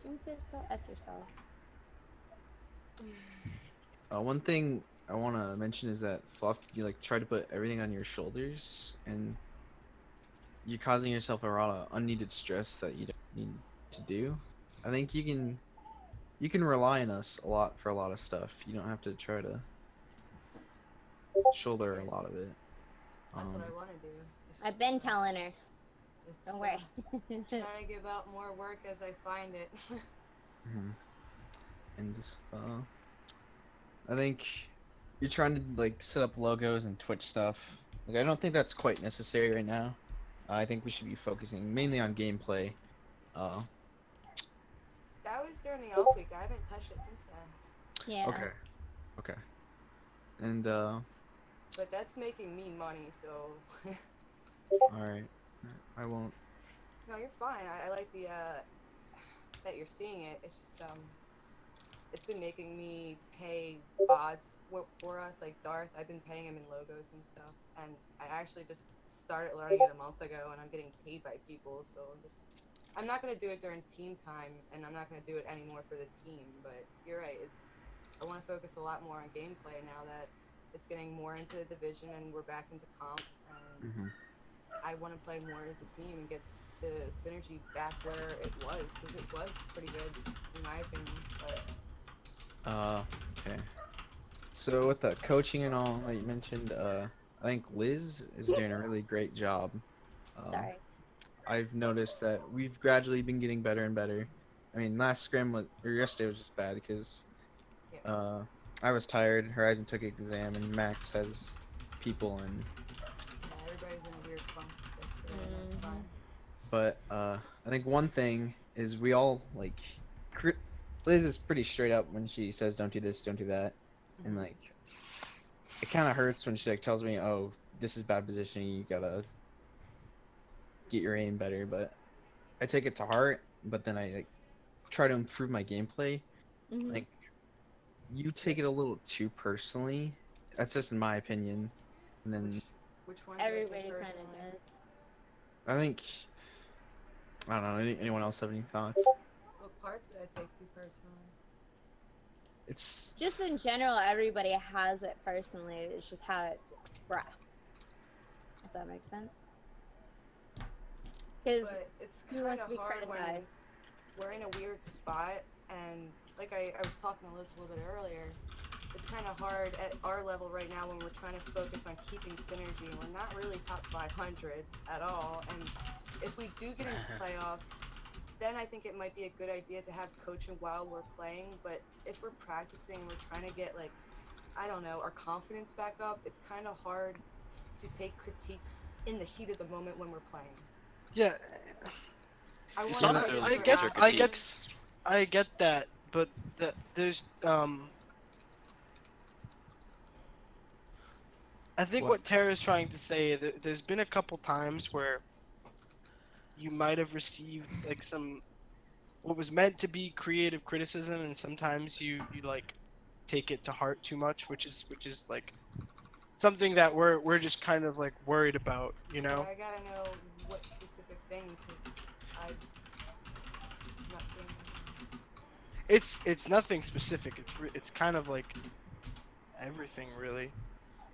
Doomfist, go F yourself. One thing I want to mention is that Fluff, you like try to put everything on your shoulders, and you're causing yourself a lot of unneeded stress that you don't need to do. I think you can rely on us a lot for a lot of stuff. You don't have to try to shoulder Yeah, a lot of it. that's what I Um, want to do. It's I've just been telling her. it's Don't worry. trying to give out more work as I find it. mhm. And I think you're trying to like set up logos and Twitch stuff. Like I don't think that's quite necessary right now. I think we should be focusing mainly on gameplay. Uh, That was during the off week. I haven't touched it since then. Yeah. okay, okay, and But that's making me money, so all right, I won't. no, you're fine. I like the that you're seeing it. It's just it's been making me pay bots for us, like Darth. I've been paying him in logos and stuff, and I actually just started learning it a month ago, and I'm getting paid by people. So I'm not gonna do it during team time, and I'm not gonna do it anymore for the team. But you're right. I want to focus a lot more on gameplay now that it's getting more into the division and we're back into comp, and Hmm. I want to play more as a team and get the synergy back where it was because it was pretty good in my opinion. But Okay. So with the coaching and all that you mentioned, I think Liz is doing a really great job. Um, Sorry. I've noticed that we've gradually been getting better and better. I mean, last scrim was, or yesterday was just bad because yeah, uh, I was tired. Horizon took exam, and Max has people and yeah, everybody's in a weird funk yesterday, and that's Hmm. fine. but I think one thing is we all like crit Liz is pretty straight up when she says don't do this, don't do that. And Hmm. like it kind of hurts when she like tells me, "Oh, this is bad positioning. You gotta get your aim better." But I take it to heart, but then I like try to improve my gameplay. Hmm. Like you take it a little too personally. That's just in my opinion. And then Which one do I take Everybody kind personally? of does. I think I don't know. Anyone else have any thoughts? What part did I take too personally? It's Just in general, everybody has it personally. It's just how it's expressed. If that makes sense. Because But it's who kind wants of to be hard when criticized? we're in a weird spot, and like I was talking to Liz a little bit earlier, it's kind of hard at our level right now when we're trying to focus on keeping synergy. We're not really top 500 at all, and if we do get into playoffs, then I think it might be a good idea to have coaching while we're playing. But if we're practicing, we're trying to get like I don't know our confidence back up. It's kind of hard to take critiques in the heat of the moment when we're playing. Yeah, I It's want not to and save it necessarily I for get, constructive I critique. get, afterwards. I get that, but there's I think what? what Tara is trying to say, there's been a couple times where you might have received like some what was meant to be creative criticism, and sometimes you like take it to heart too much, which is like something that we're just kind of like worried about, you But know? I gotta know what specific thing because I'm not seeing anything. It's nothing specific. It's kind of like everything really.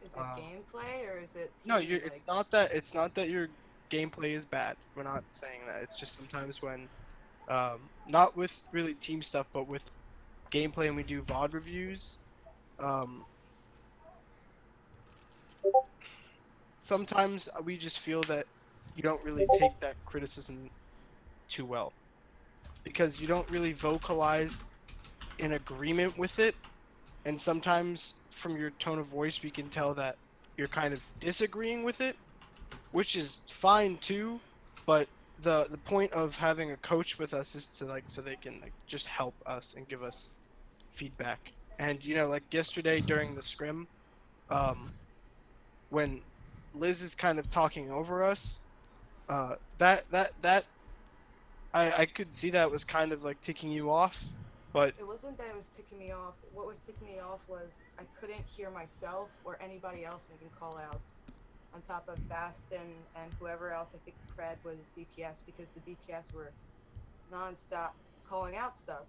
Is it Uh, gameplay or is it no, team? Like, it's not that your gameplay is bad. We're not saying that. It's just sometimes when not with really team stuff, but with gameplay and we do VOD reviews, um, sometimes we just feel that you don't really take that criticism too well because you don't really vocalize in agreement with it, and sometimes from your tone of voice we can tell that you're kind of disagreeing with it, which is fine too, but the point of having a coach with us is to like so they can like just help us and give us feedback. And like yesterday during the scrim, um when Liz is kind of talking over us, that I could see that was kind of like ticking you off, but it wasn't that it was ticking me off. What was ticking me off was I couldn't hear myself or anybody else making call outs on top of Bastin and whoever else. I think Pred was DPS because the DPS were nonstop calling out stuff.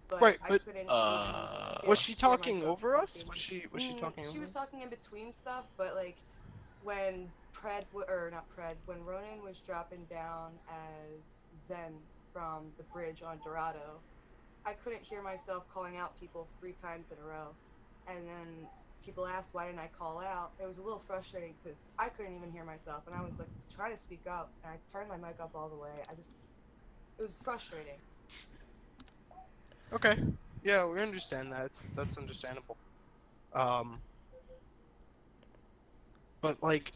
But Right, I but, couldn't uh, even Was she hear talking myself over us? speaking. Was she talking over She was us? talking in between stuff, but like when when Ronan was dropping down as Zen from the bridge on Dorado, I couldn't hear myself calling out people 3 times in a row. And then people asked why didn't I call out. It was a little frustrating because I couldn't even hear myself, and I was like trying to speak up, and I turned my mic up all the way. It was frustrating. Okay. Yeah, we understand that. That's understandable. Um, but like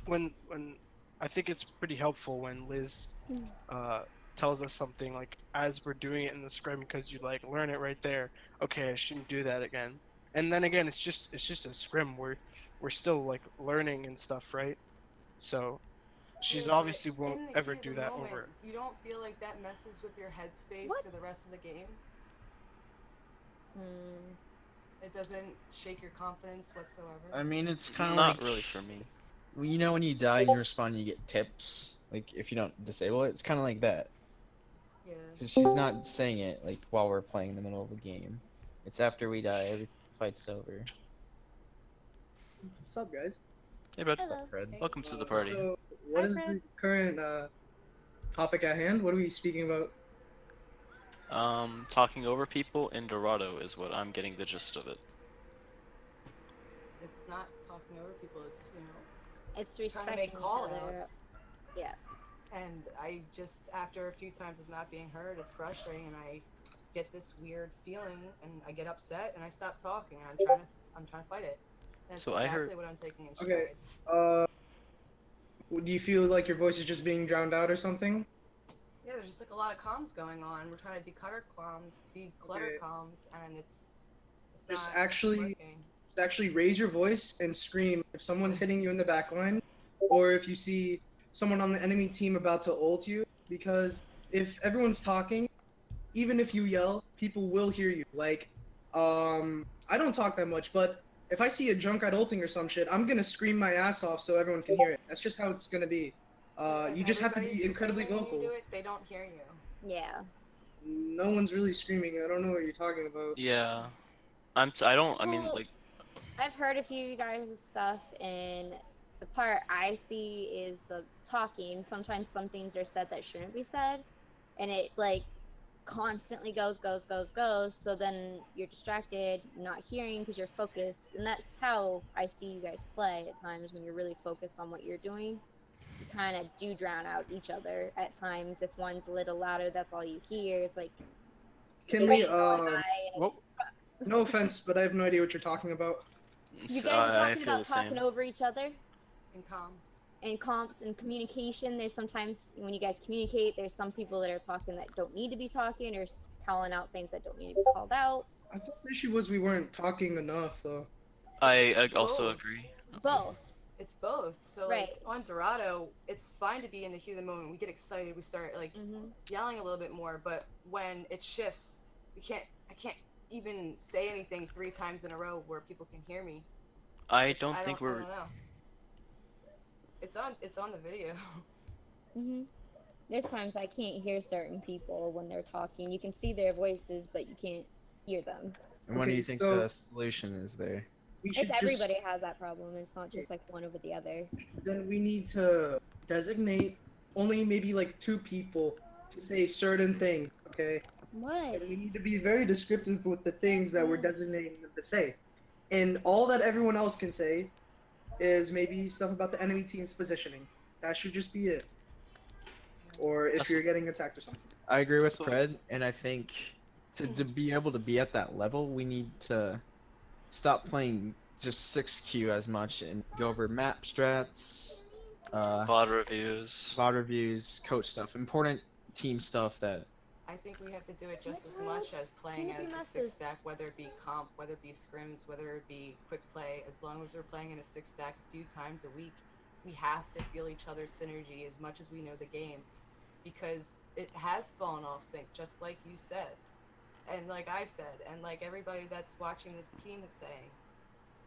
when I think it's pretty helpful when Liz uh tells us something like as we're doing it in the scrim because you like learn it right there. Okay, I shouldn't do that again. And then again, it's just a scrim. We're still like learning and stuff, right? So she's Yeah, obviously but won't in the ever heat of do the that moment, over. you don't feel like that messes with your headspace What? for the rest of the game? Hmm. It doesn't shake your confidence whatsoever. I mean, it's kind of Not like really for me. you know when you die and you respawn, you get tips. Like if you don't disable it, it's kind of like that. Yeah. 'Cause she's not saying it like while we're playing in the middle of the game. It's after we die, every fight's over. What's up, guys? Hey, bud. Hello. Fred. Hey. Welcome to the party. So, what Hi, is Fred. the current topic at hand? What are we speaking about? Talking over people in Dorado is what I'm getting the gist of it. It's not talking over people, it's, It's trying to respecting make each call other. outs. Yeah. And I just, after a few times of not being heard, it's frustrating, and I get this weird feeling, and I get upset, and I stop talking, and I'm trying to fight it. And it's So I exactly heard- what I'm taking in stride. Okay. Do you feel like your voice is just being drowned out or something? Yeah, there's just like a lot of comms going on. We're trying to declutter Okay. comms, and it's Just not actually- working. Actually, raise your voice and scream if someone's hitting you in the back line, or if you see someone on the enemy team about to ult you. Because if everyone's talking, even if you yell, people will hear you. Like, I don't talk that much, but if I see a Junkrat ulting or some shit, I'm gonna scream my ass off so everyone can hear it. That's just how it's gonna be. If You just have to everybody's be incredibly screaming when vocal. you do it, they don't hear you. Yeah. No one's really screaming. I don't know what you're talking about. Yeah. I don't. I mean, Well- like, I've heard a few of you guys' stuff, and the part I see is the talking. Sometimes some things are said that shouldn't be said, and it like constantly goes. So then you're distracted, not hearing because you're focused, and that's how I see you guys play at times when you're really focused on what you're doing. You kind of do drown out each other at times. If one's a little louder, that's all you hear. It's like Can train we, going by, and Well, no offense, but I have no idea what you're talking about. you s- guys are I talking feel about the same. talking over each other. In comms. And comps and communication, there's sometimes when you guys communicate, there's some people that are talking that don't need to be talking, or calling out things that don't need to be called out. I thought the issue was we weren't talking enough, though. I also both. agree. Both. It's both. So Right. like on Dorado, it's fine to be in the heat of the moment. We get excited. We start like Mm-hmm. yelling a little bit more. But when it shifts, I can't even say anything 3 times in a row where people can hear me. I don't think I we're. don't know. It's on the video. Mm-hmm. There's times I can't hear certain people when they're talking. You can see their voices, but you can't hear them. And what do Okay, you think so- the solution is there? We should It's just- everybody has that problem. It's not just like one over the other. Then we need to designate only maybe like 2 people to say certain thing, okay? What? And we need to be very descriptive with the things that we're designating them to say. And all that everyone else can say is maybe stuff about the enemy team's positioning. That should just be it. Or if That's- you're getting attacked or something. I agree with So- Fred, and I think to be able to be at that level, we need to stop playing just 6Q as much and go over map strats, VOD reviews. VOD reviews, coach stuff, important team stuff that I think we have to do it just as much as playing Maybe as a messes. 6-stack, whether it be comp, whether it be scrims, whether it be quick play. As long as we're playing in a 6-stack a few times a week, we have to feel each other's synergy as much as we know the game, because it has fallen off sync, just like you said, and like I said, and like everybody that's watching this team is saying.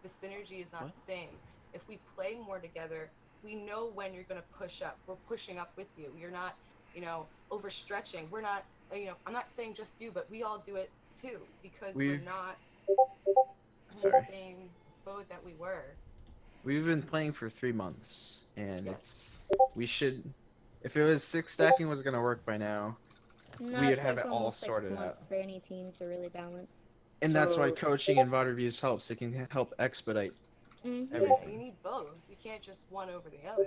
The synergy is not What? the same. If we play more together, we know when you're going to push up. We're pushing up with you. You're not, overstretching. We're not you know, I'm not saying just you, but we all do it too because We've- we're not in Sorry. the same boat that we were. We've been playing for 3 months, and Yes. we should. If it was 6 stacking was gonna work by now, No, we'd it have takes it all almost 6 sorted months out. for any teams to really balance. And that's why So- coaching and VOD reviews helps. It can help expedite Mm-hmm. Yeah, everything. you need both. You can't just one over the other.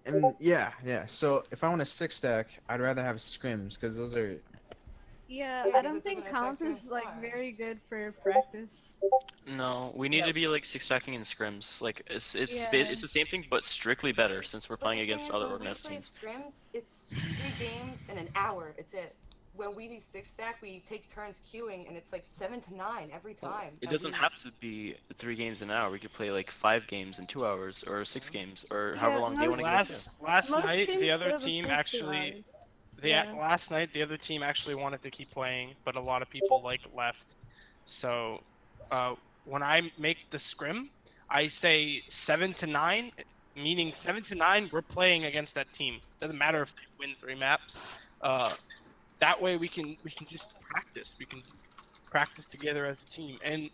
And yeah. So if I want a 6 stack, I'd rather have scrims because those are. Yeah, Yeah, I 'cause don't it think doesn't comp affect your is like squad. very good for practice. No, we need No. to be like 6-stacking in scrims. Like it's Yeah. it's the same thing but strictly better since we're But playing the thing against is, other when we organized play teams. scrims, it's 3 games in an hour. It's it. When we do 6-stack, we take turns queuing, and it's like 7 to 9 every time. It and doesn't we- have to be 3 games in an hour. We could play like 5 games in 2 hours or 6 games or however Yeah, long you want to get to. Last Most night, teams the other go the team full 2 actually. hours. Yeah. Yeah. Last night, the other team actually wanted to keep playing, but a lot of people like left. So, when I make the scrim, I say 7 to 9, meaning 7 to 9, we're playing against that team. Doesn't matter if they win 3 maps. That way we can just practice. We can practice together as a team, and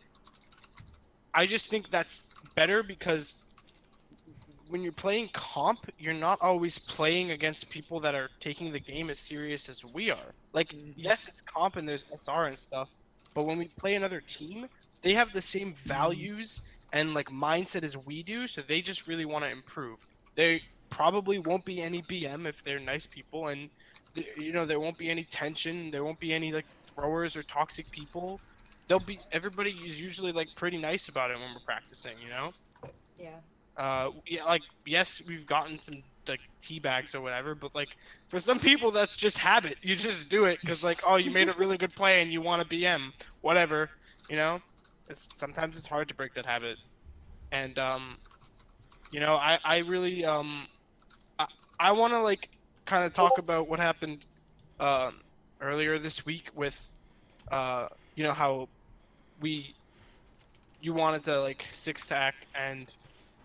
I just think that's better because when you're playing comp, you're not always playing against people that are taking the game as serious as we are. Like, yes, it's comp and there's SR and stuff, but when we play another team, they have the same values and like mindset as we do, so they just really want to improve. They probably won't be any BM if they're nice people, and you know there won't be any tension. There won't be any like throwers or toxic people. Everybody is usually like pretty nice about it when we're practicing, you know. Yeah. Yeah, like yes, we've gotten some like tea bags or whatever, but like for some people that's just habit. You just do it because like, oh, you made a really good play and you want to BM, whatever, you know. Sometimes it's hard to break that habit, and you know, I really I want to like kind of talk about what happened earlier this week with you know how you wanted to like 6-stack and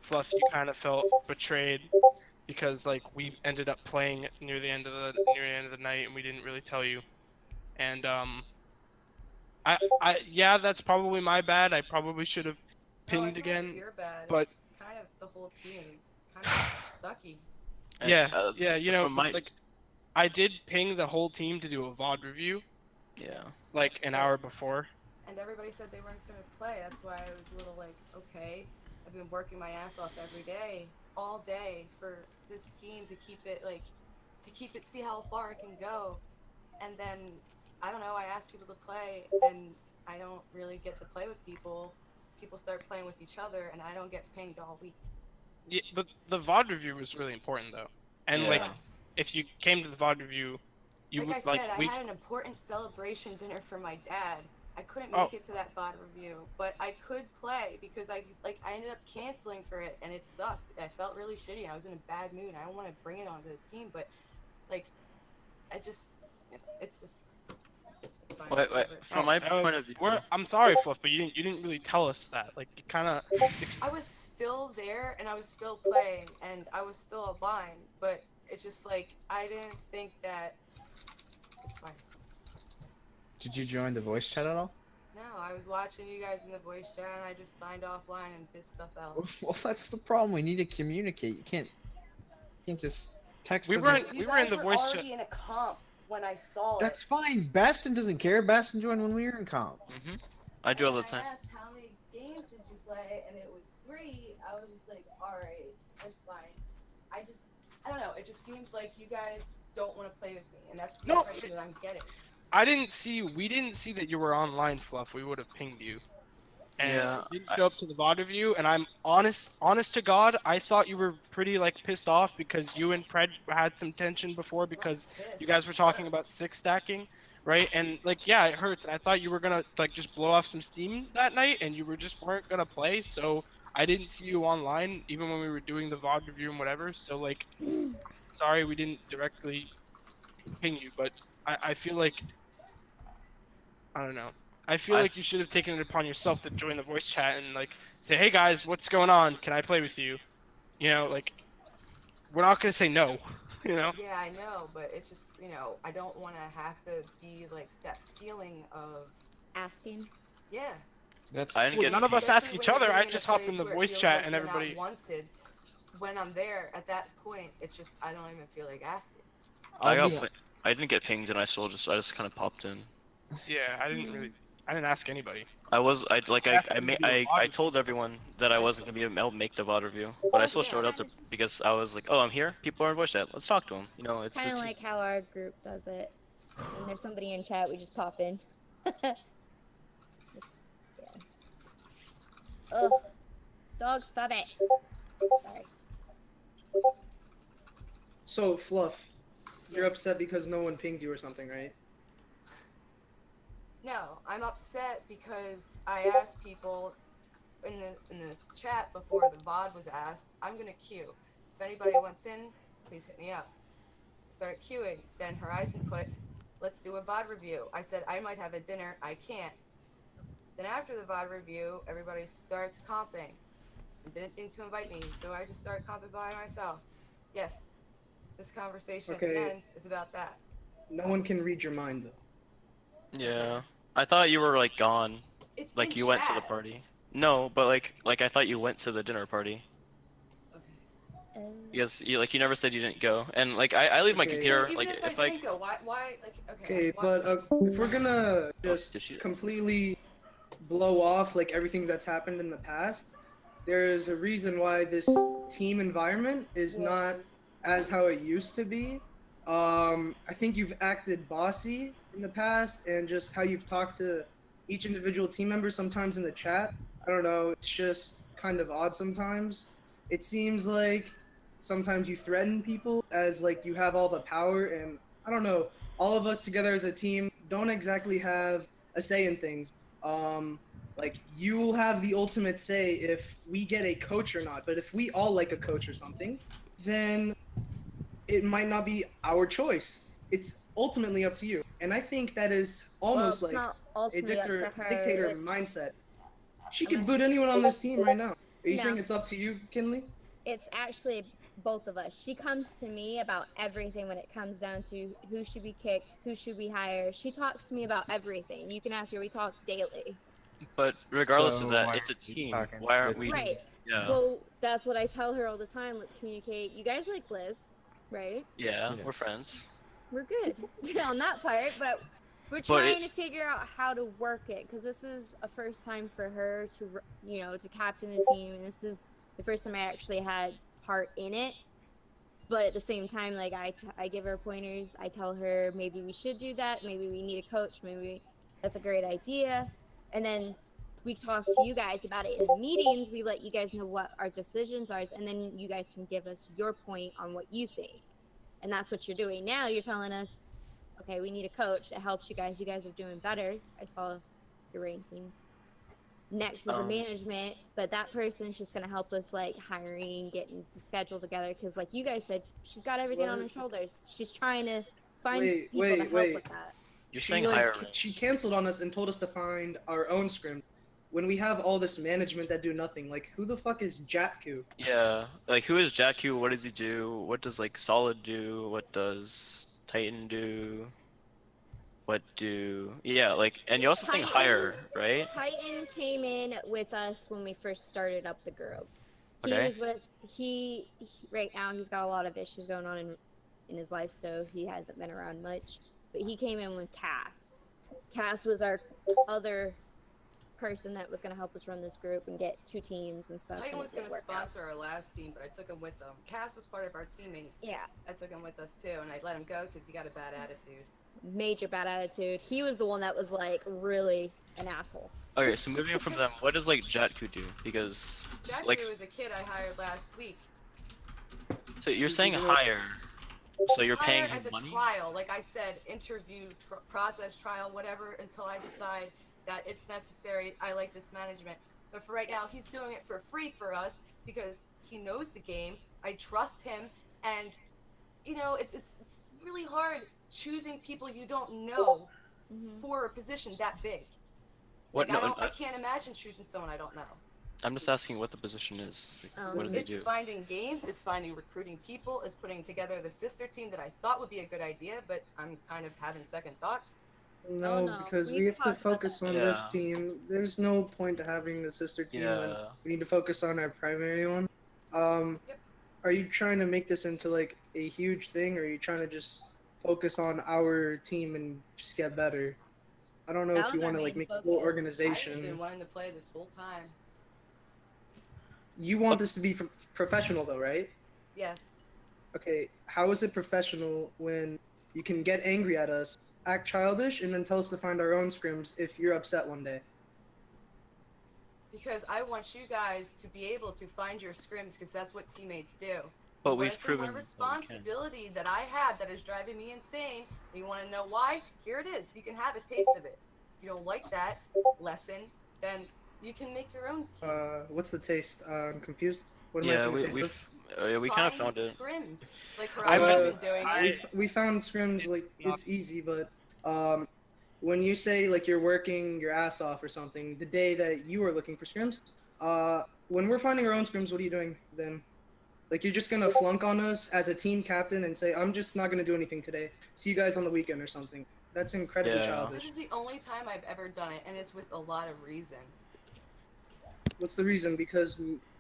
Fluff, you kind of felt betrayed because like we ended up playing near the end of the night and we didn't really tell you. And I yeah, that's probably my bad. I probably should have No, pinged it's not again. your bad. but- It's kind of the whole team is kind of sucky. And, Yeah, you know, from my like I did ping the whole team to do a VOD review yeah. like an hour before. And everybody said they weren't gonna play. That's why I was a little like, okay, I've been working my ass off every day, all day for this team to keep it see how far it can go. And then I don't know, I ask people to play and I don't really get to play with people. People start playing with each other and I don't get pinged all week. Yeah, but the VOD review was really important though. And like Yeah. if you came to the VOD review, you Like would I like said, we I had an important celebration dinner for my dad. I couldn't Oh. make it to that VOD review, but I could play because I ended up canceling for it and it sucked. I felt really shitty. I was in a bad mood. I don't want to bring it onto the team, but like it's fine. Wait, it's whatever. from my Oh, point of view. I'm sorry, Fluff, but you didn't really tell us that. Like you kind of I was still there and I was still playing and I was still online, but it just like I didn't think that it's fine. Did you join the voice chat at all? No, I was watching you guys in the voice chat and I just signed offline and did stuff else. Well, that's the problem. We need to communicate. You can't just text. We doesn't- weren't- we were in the voice chat. already in a comp when I saw That's fine. Baston doesn't care. Baston joined when we were in comp. Hmm. I do all the time. I asked how many games did you play, and it was 3. I was just like, all right, that's fine. I don't know. It just seems like you guys don't want to play with me, and that's the No, impression that I'm getting. we didn't see that you were online, Fluff. We would have pinged you. And Yeah, you didn't show up to the VOD review, and I'm honest to God, I thought you were pretty like pissed off because you and Pred had some tension before because you guys were talking about 6-stacking, right? And like, yeah, it hurts. And I thought you were gonna like just blow off some steam that night, and you weren't gonna play. So I didn't see you online even when we were doing the VOD review and whatever. So like, sorry we didn't directly ping you, but I feel like I don't know. I feel like you should have taken it upon yourself to join the voice chat and like say, "Hey guys, what's going on? Can I play with you?" You know, like we're not gonna say no. You know? Yeah, I know, but it's just, I don't want to have to be like that feeling of, Asking. yeah. That's I didn't Well, get- none of us Especially ask when each you're other. getting I in a just hop in place the where it voice feels chat like and you're not everybody. wanted. When I'm there at that point, it's just I don't even feel like asking. I'll be- I didn't get pinged and I just kind of popped in. Yeah, I didn't ask anybody. I asked them to do a VOD I review. told everyone that I wasn't gonna be able to make the VOD review, but I still Yeah. showed up because I was like, oh, I'm here. People are in voice chat. Let's talk to them. You know, it's Kind of like how our group does it. When there's somebody in chat, we just pop in. Just- yeah. Ugh. Dog, stop it. Sorry. So, Fluff, you're upset because no one pinged you or something, right? No, I'm upset because I asked people in the chat before the VOD was asked. I'm gonna queue. If anybody wants in, please hit me up. Start queuing. Then Horizon put, let's do a VOD review. I said I might have a dinner. I can't. Then after the VOD review, everybody starts comping. And didn't think to invite me, so I just started comping by myself. Yes, this conversation at the Okay. end is about that. No one can read your mind, though. Yeah. I thought you were like gone. It's Like in you went to the chat. party. No, but like I thought you went to the dinner party. Okay. Because you never said you didn't go. And like I leave my Okay. computer Even like if I didn't go, why, like, Okay, why- but if we're gonna just did she- completely blow off like everything that's happened in the past, there's a reason why this team environment is not as how it used to be. I think you've acted bossy in the past, and just how you've talked to each individual team member sometimes in the chat. I don't know, it's just kind of odd sometimes. It seems like sometimes you threaten people as like you have all the power, and I don't know, all of us together as a team don't exactly have a say in things. Like you will have the ultimate say if we get a coach or not, but if we all like a coach or something, then it might not be our choice. It's ultimately up to you. And I think that is almost well, it's like not a ultimately up to her. dictator it's, mindset. She I'm could gonna boot anyone on this team right now. Are you No. saying it's up to you, Kinley? it's actually both of us. She comes to me about everything when it comes down to who should be kicked, who should we hire. She talks to me about everything. You can ask her. We talk daily. But regardless So of that, why it's a aren't we team. talking Why aren't to we? Right. Yeah. Well, that's what I tell her all the time. Let's communicate. You guys like Liz, right? Yeah, we're Yes. friends. We're good on that part, but we're But trying to figure out how to work it because this is a first time for her to, to captain the team, and this is the first time I actually had part in it. But at the same time, like I give her pointers. I tell her maybe we should do that. Maybe we need a coach. Maybe that's a great idea. And then we talk to you guys about it in the meetings. We let you guys know what our decisions are, and then you guys can give us your point on what you think. And that's what you're doing now. You're telling us, okay, we need a coach. It helps you guys. You guys are doing better. I saw your rankings. Next is a management, but that person's just gonna help us like hiring, getting the schedule together. Because like you guys said, she's got everything on her shoulders. She's trying to find people to help with that. You're She saying like hiring. she canceled on us and told us to find our own scrim. When we have all this management that do nothing, like who the fuck is Jatku? Yeah. Like who is Jakku? What does he do? What does like Solid do? What does Titan do? What do like and you're also saying Titan- hire, right? Titan came in with us when we first started up the group. He Okay. was with he right now. He's got a lot of issues going on in his life, so he hasn't been around much. But he came in with Cass. Cass was our other person that was going to help us run this group and get 2 teams and stuff. Titan and was it going to worked out. sponsor our last team, but I took him with them. Cass was part of our teammates. Yeah, I took him with us too, and I let him go because he got a bad attitude. major bad attitude. He was the one that was like really an asshole. Okay, so moving from them, what does like Jakku do? Because Jackie like was a kid I hired last week. so you're Is he saying gonna- hire. So you're paying Hire him as a money? trial, like I said, interview, process, trial, whatever, until I decide that it's necessary. I like this management, but for right now, he's doing it for free for us because he knows the game. I trust him, and it's really hard choosing people you don't know for a position that big. What? Like, No, I can't imagine choosing someone I don't know. I'm just asking what the position is. Like, what does he It's do? finding games, it's finding recruiting people, it's putting together the sister team that I thought would be a good idea, but I'm kind of having second thoughts. No, no, because we we have to talked about focus that. on this Yeah. team. There's no point to having the sister team when Yeah. we need to focus on our primary one. Yep. Are you trying to make this into like a huge thing, or are you trying to just focus on our team and just get better? I don't know That if you was our want to like main make a focus. whole I've just been organization. wanting to play this whole time. You want this to be professional, though, right? Yes. Okay, how is it professional when you can get angry at us, act childish, and then tell us to find our own scrims if you're upset one day? Because I want you guys to be able to find your scrims, because that's what teammates do. But But we've for proven my that we can. responsibility that I have that is driving me insane, and you want to know why? Here it is. You can have a taste of it. If you don't like that lesson, then you can make your own team. What's the taste? I'm confused. What am I Yeah, making a taste of? we kind of Find found it. scrims, like I Horizon's would- been doing I- it. We found scrims like it's easy, but when you say like you're working your ass off or something, the day that you are looking for scrims, when we're finding our own scrims, what are you doing then? Like you're just gonna flunk on us as a team captain and say, I'm just not gonna do anything today. See you guys on the weekend or something. That's incredibly Yeah. childish. This is the only time I've ever done it, and it's with a lot of reason. What's the reason? Because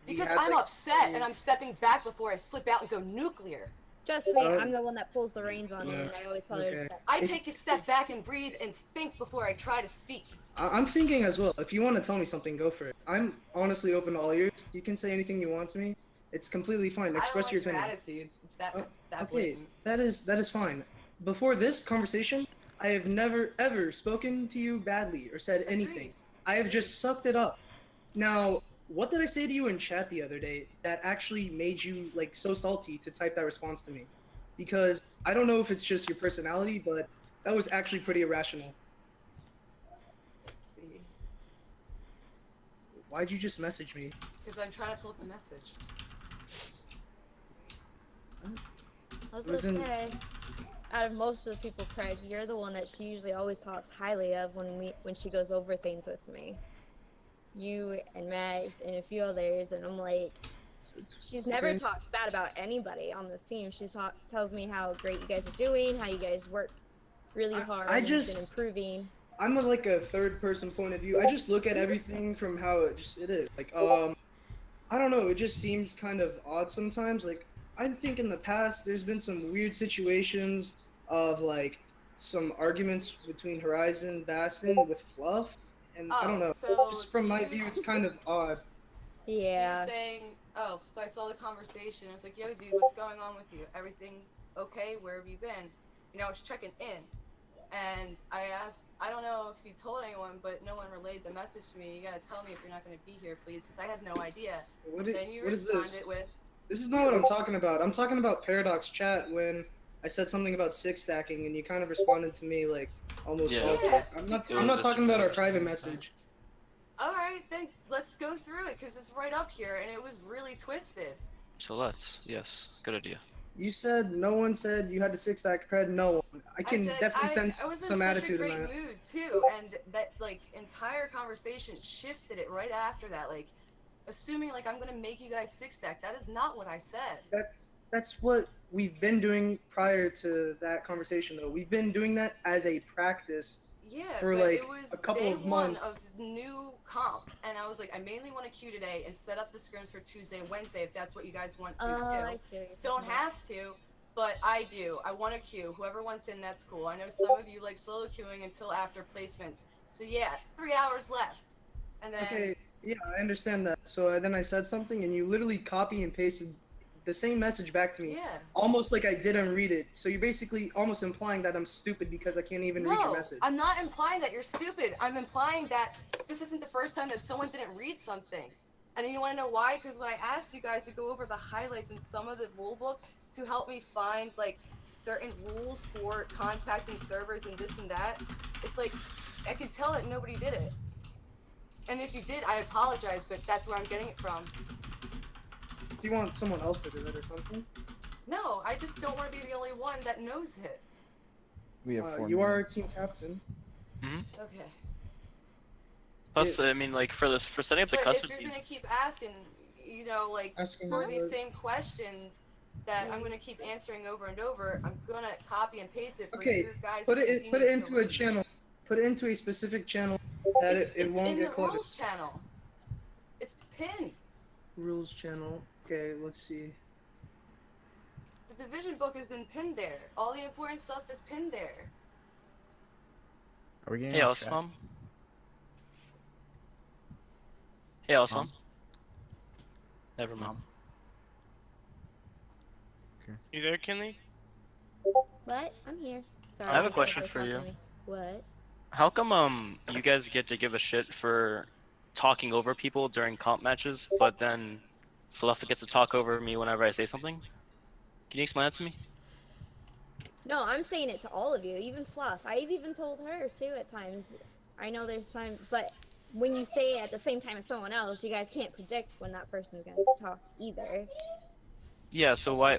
Because had, I'm like, upset, and I'm stepping back before I flip out and go nuclear. Trust me, Oh. I'm the one that pulls the reins on it, Yeah. and I always tell her to Okay. step. I If- take a step back and breathe and think before I try to speak. I'm thinking as well. If you want to tell me something, go for it. I'm honestly open to all ears. You can say anything you want to me. It's completely fine. Express I your don't like opinion. attitude. It's that Oh, that Okay, blatant. that is fine. Before this conversation, I have never ever spoken to you badly or said anything. Agreed. I have just sucked it up. Now, what did I say to you in chat the other day that actually made you like so salty to type that response to me? Because I don't know if it's just your personality, but that was actually pretty irrational. Let's see, Why'd you just message me? because I'm trying to pull up the message. I was It was gonna in- say, out of most of the people, Craig, you're the one that she usually always talks highly of when she goes over things with me. You and Max and a few others, and I'm like, she's never Okay. talks bad about anybody on this team. She tells me how great you guys are doing, how you guys work really hard I and just- been improving. I'm like a third person point of view. I just look at everything from how it is. Like I don't know, it just seems kind of odd sometimes. Like I think in the past there's been some weird situations of like some arguments between Horizon, Bastion with Fluff, and I don't know. So Just from my to view, you- it's kind of odd. to you Yeah. saying, oh, so I saw the conversation. I was like, yo, dude, what's going on with you? Everything okay? Where have you been? You know, I was checking in. And I asked, I don't know if you told anyone, but no one relayed the message to me. You gotta tell me if you're not gonna be here, please, because I had no idea. What Then you is responded this? with, This is not what I'm talking about. I'm talking about Paradox chat when I said something about six stacking and you kind of responded to me like almost Yeah. salty. Yeah, I'm not it I'm was not talking about our just- private message. alright, then let's go through it, because it's right up here, and it was really twisted. So let's. Yes, good idea. You said no one said you had to six stack cred. No one. I can said definitely I sense was in some such attitude a in great that. mood too, and that like entire conversation shifted it right after that. Like, assuming like I'm gonna make you guys six stack. That is not what I said. That's what we've been doing prior to that conversation though. We've been doing that as a practice. Yeah, For, but like, it was a couple day of one months. of new comp, and I was like, I mainly want to queue today and set up the scrims for Tuesday and Wednesday if that's what you guys want to Oh, too. I see what you're Don't talking about. have to, but I do. I want to queue. Whoever wants in, that's cool. I know some of you like solo queuing until after placements. So yeah, 3 hours left, and then Okay, yeah, I understand that. So then I said something and you literally copy and pasted the same message back to me. yeah. Almost like I didn't read it. So you're basically almost implying that I'm stupid because I can't even read your No, message. I'm not implying that you're stupid. I'm implying that this isn't the first time that someone didn't read something. And you want to know why? Because when I asked you guys to go over the highlights in some of the rule book to help me find like certain rules for contacting servers and this and that, it's like I could tell that nobody did it. And if you did, I apologize, but that's where I'm getting it from. Do you want someone else to do it or something? No, I just don't want to be the only one that knows it. We have 4 You are our minutes. team captain. Okay. Plus, I mean, like for setting up the But custom if you're team. gonna keep asking, you know, like Asking for the these word. same questions that I'm gonna keep answering over and over, I'm gonna copy and paste it for Okay, your guys' put it convenience to into a read. channel. Put it into a specific channel that it It's won't in get the cluttered. rules channel. It's pinned. Rules channel. Okay, let's see. The division book has been pinned there. All the important stuff is pinned there. Are we getting Hey, off track? Oslam. Hey, Oslam. Never mind. You there, Kinley? What? I'm here. Sorry. I have a you guys question were for you. talking to me. What? How come you guys get to give a shit for talking over people during comp matches, but then Fluff gets to talk over me whenever I say something? Can you explain that to me? No, I'm saying it to all of you, even Fluff. I've even told her too at times. I know there's time, but when you say it at the same time as someone else, you guys can't predict when that person's gonna talk either. Yeah, so why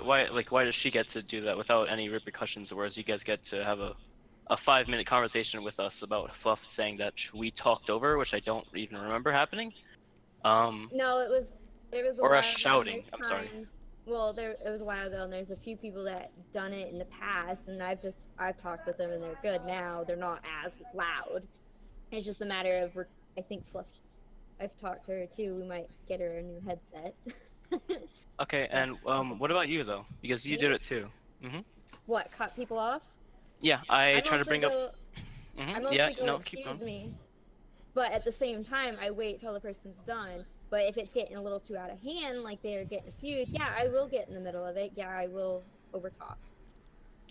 does she get to do that without any repercussions, whereas you guys get to have a 5-minute conversation with us about Fluff saying that we talked over, which I don't even remember happening. No, it was a Or while us ago, and shouting, there's I'm sorry. times- Well, it was a while ago, and there's a few people that done it in the past, and I've talked with them, and they're good now. They're not as loud. It's just a matter of I think Fluff. I've talked to her too. We might get her a new headset. Okay, and what about you though? Because you Me? did it too. What? Cut people off? Yeah, I try to bring up. I mostly Yeah, go, no, keep excuse going. me. But at the same time, I wait till the person's done. But if it's getting a little too out of hand, like they're getting a feud, yeah, I will get in the middle of it. Yeah, I will overtalk.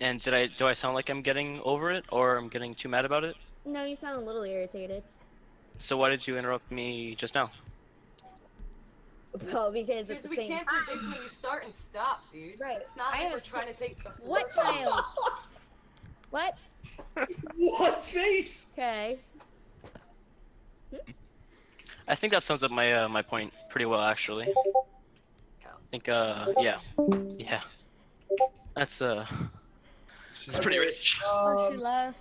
And do I sound like I'm getting over it, or I'm getting too mad about it? No, you sound a little irritated. So why did you interrupt me just now? Well, because at Because the we same can't time, predict when you start and stop, dude. Right. It's not I like have we're trying to take the floor. what child? What? What face? Okay. I think that sums up my my point pretty well, actually. I think yeah, that's pretty rich. Oh, she left.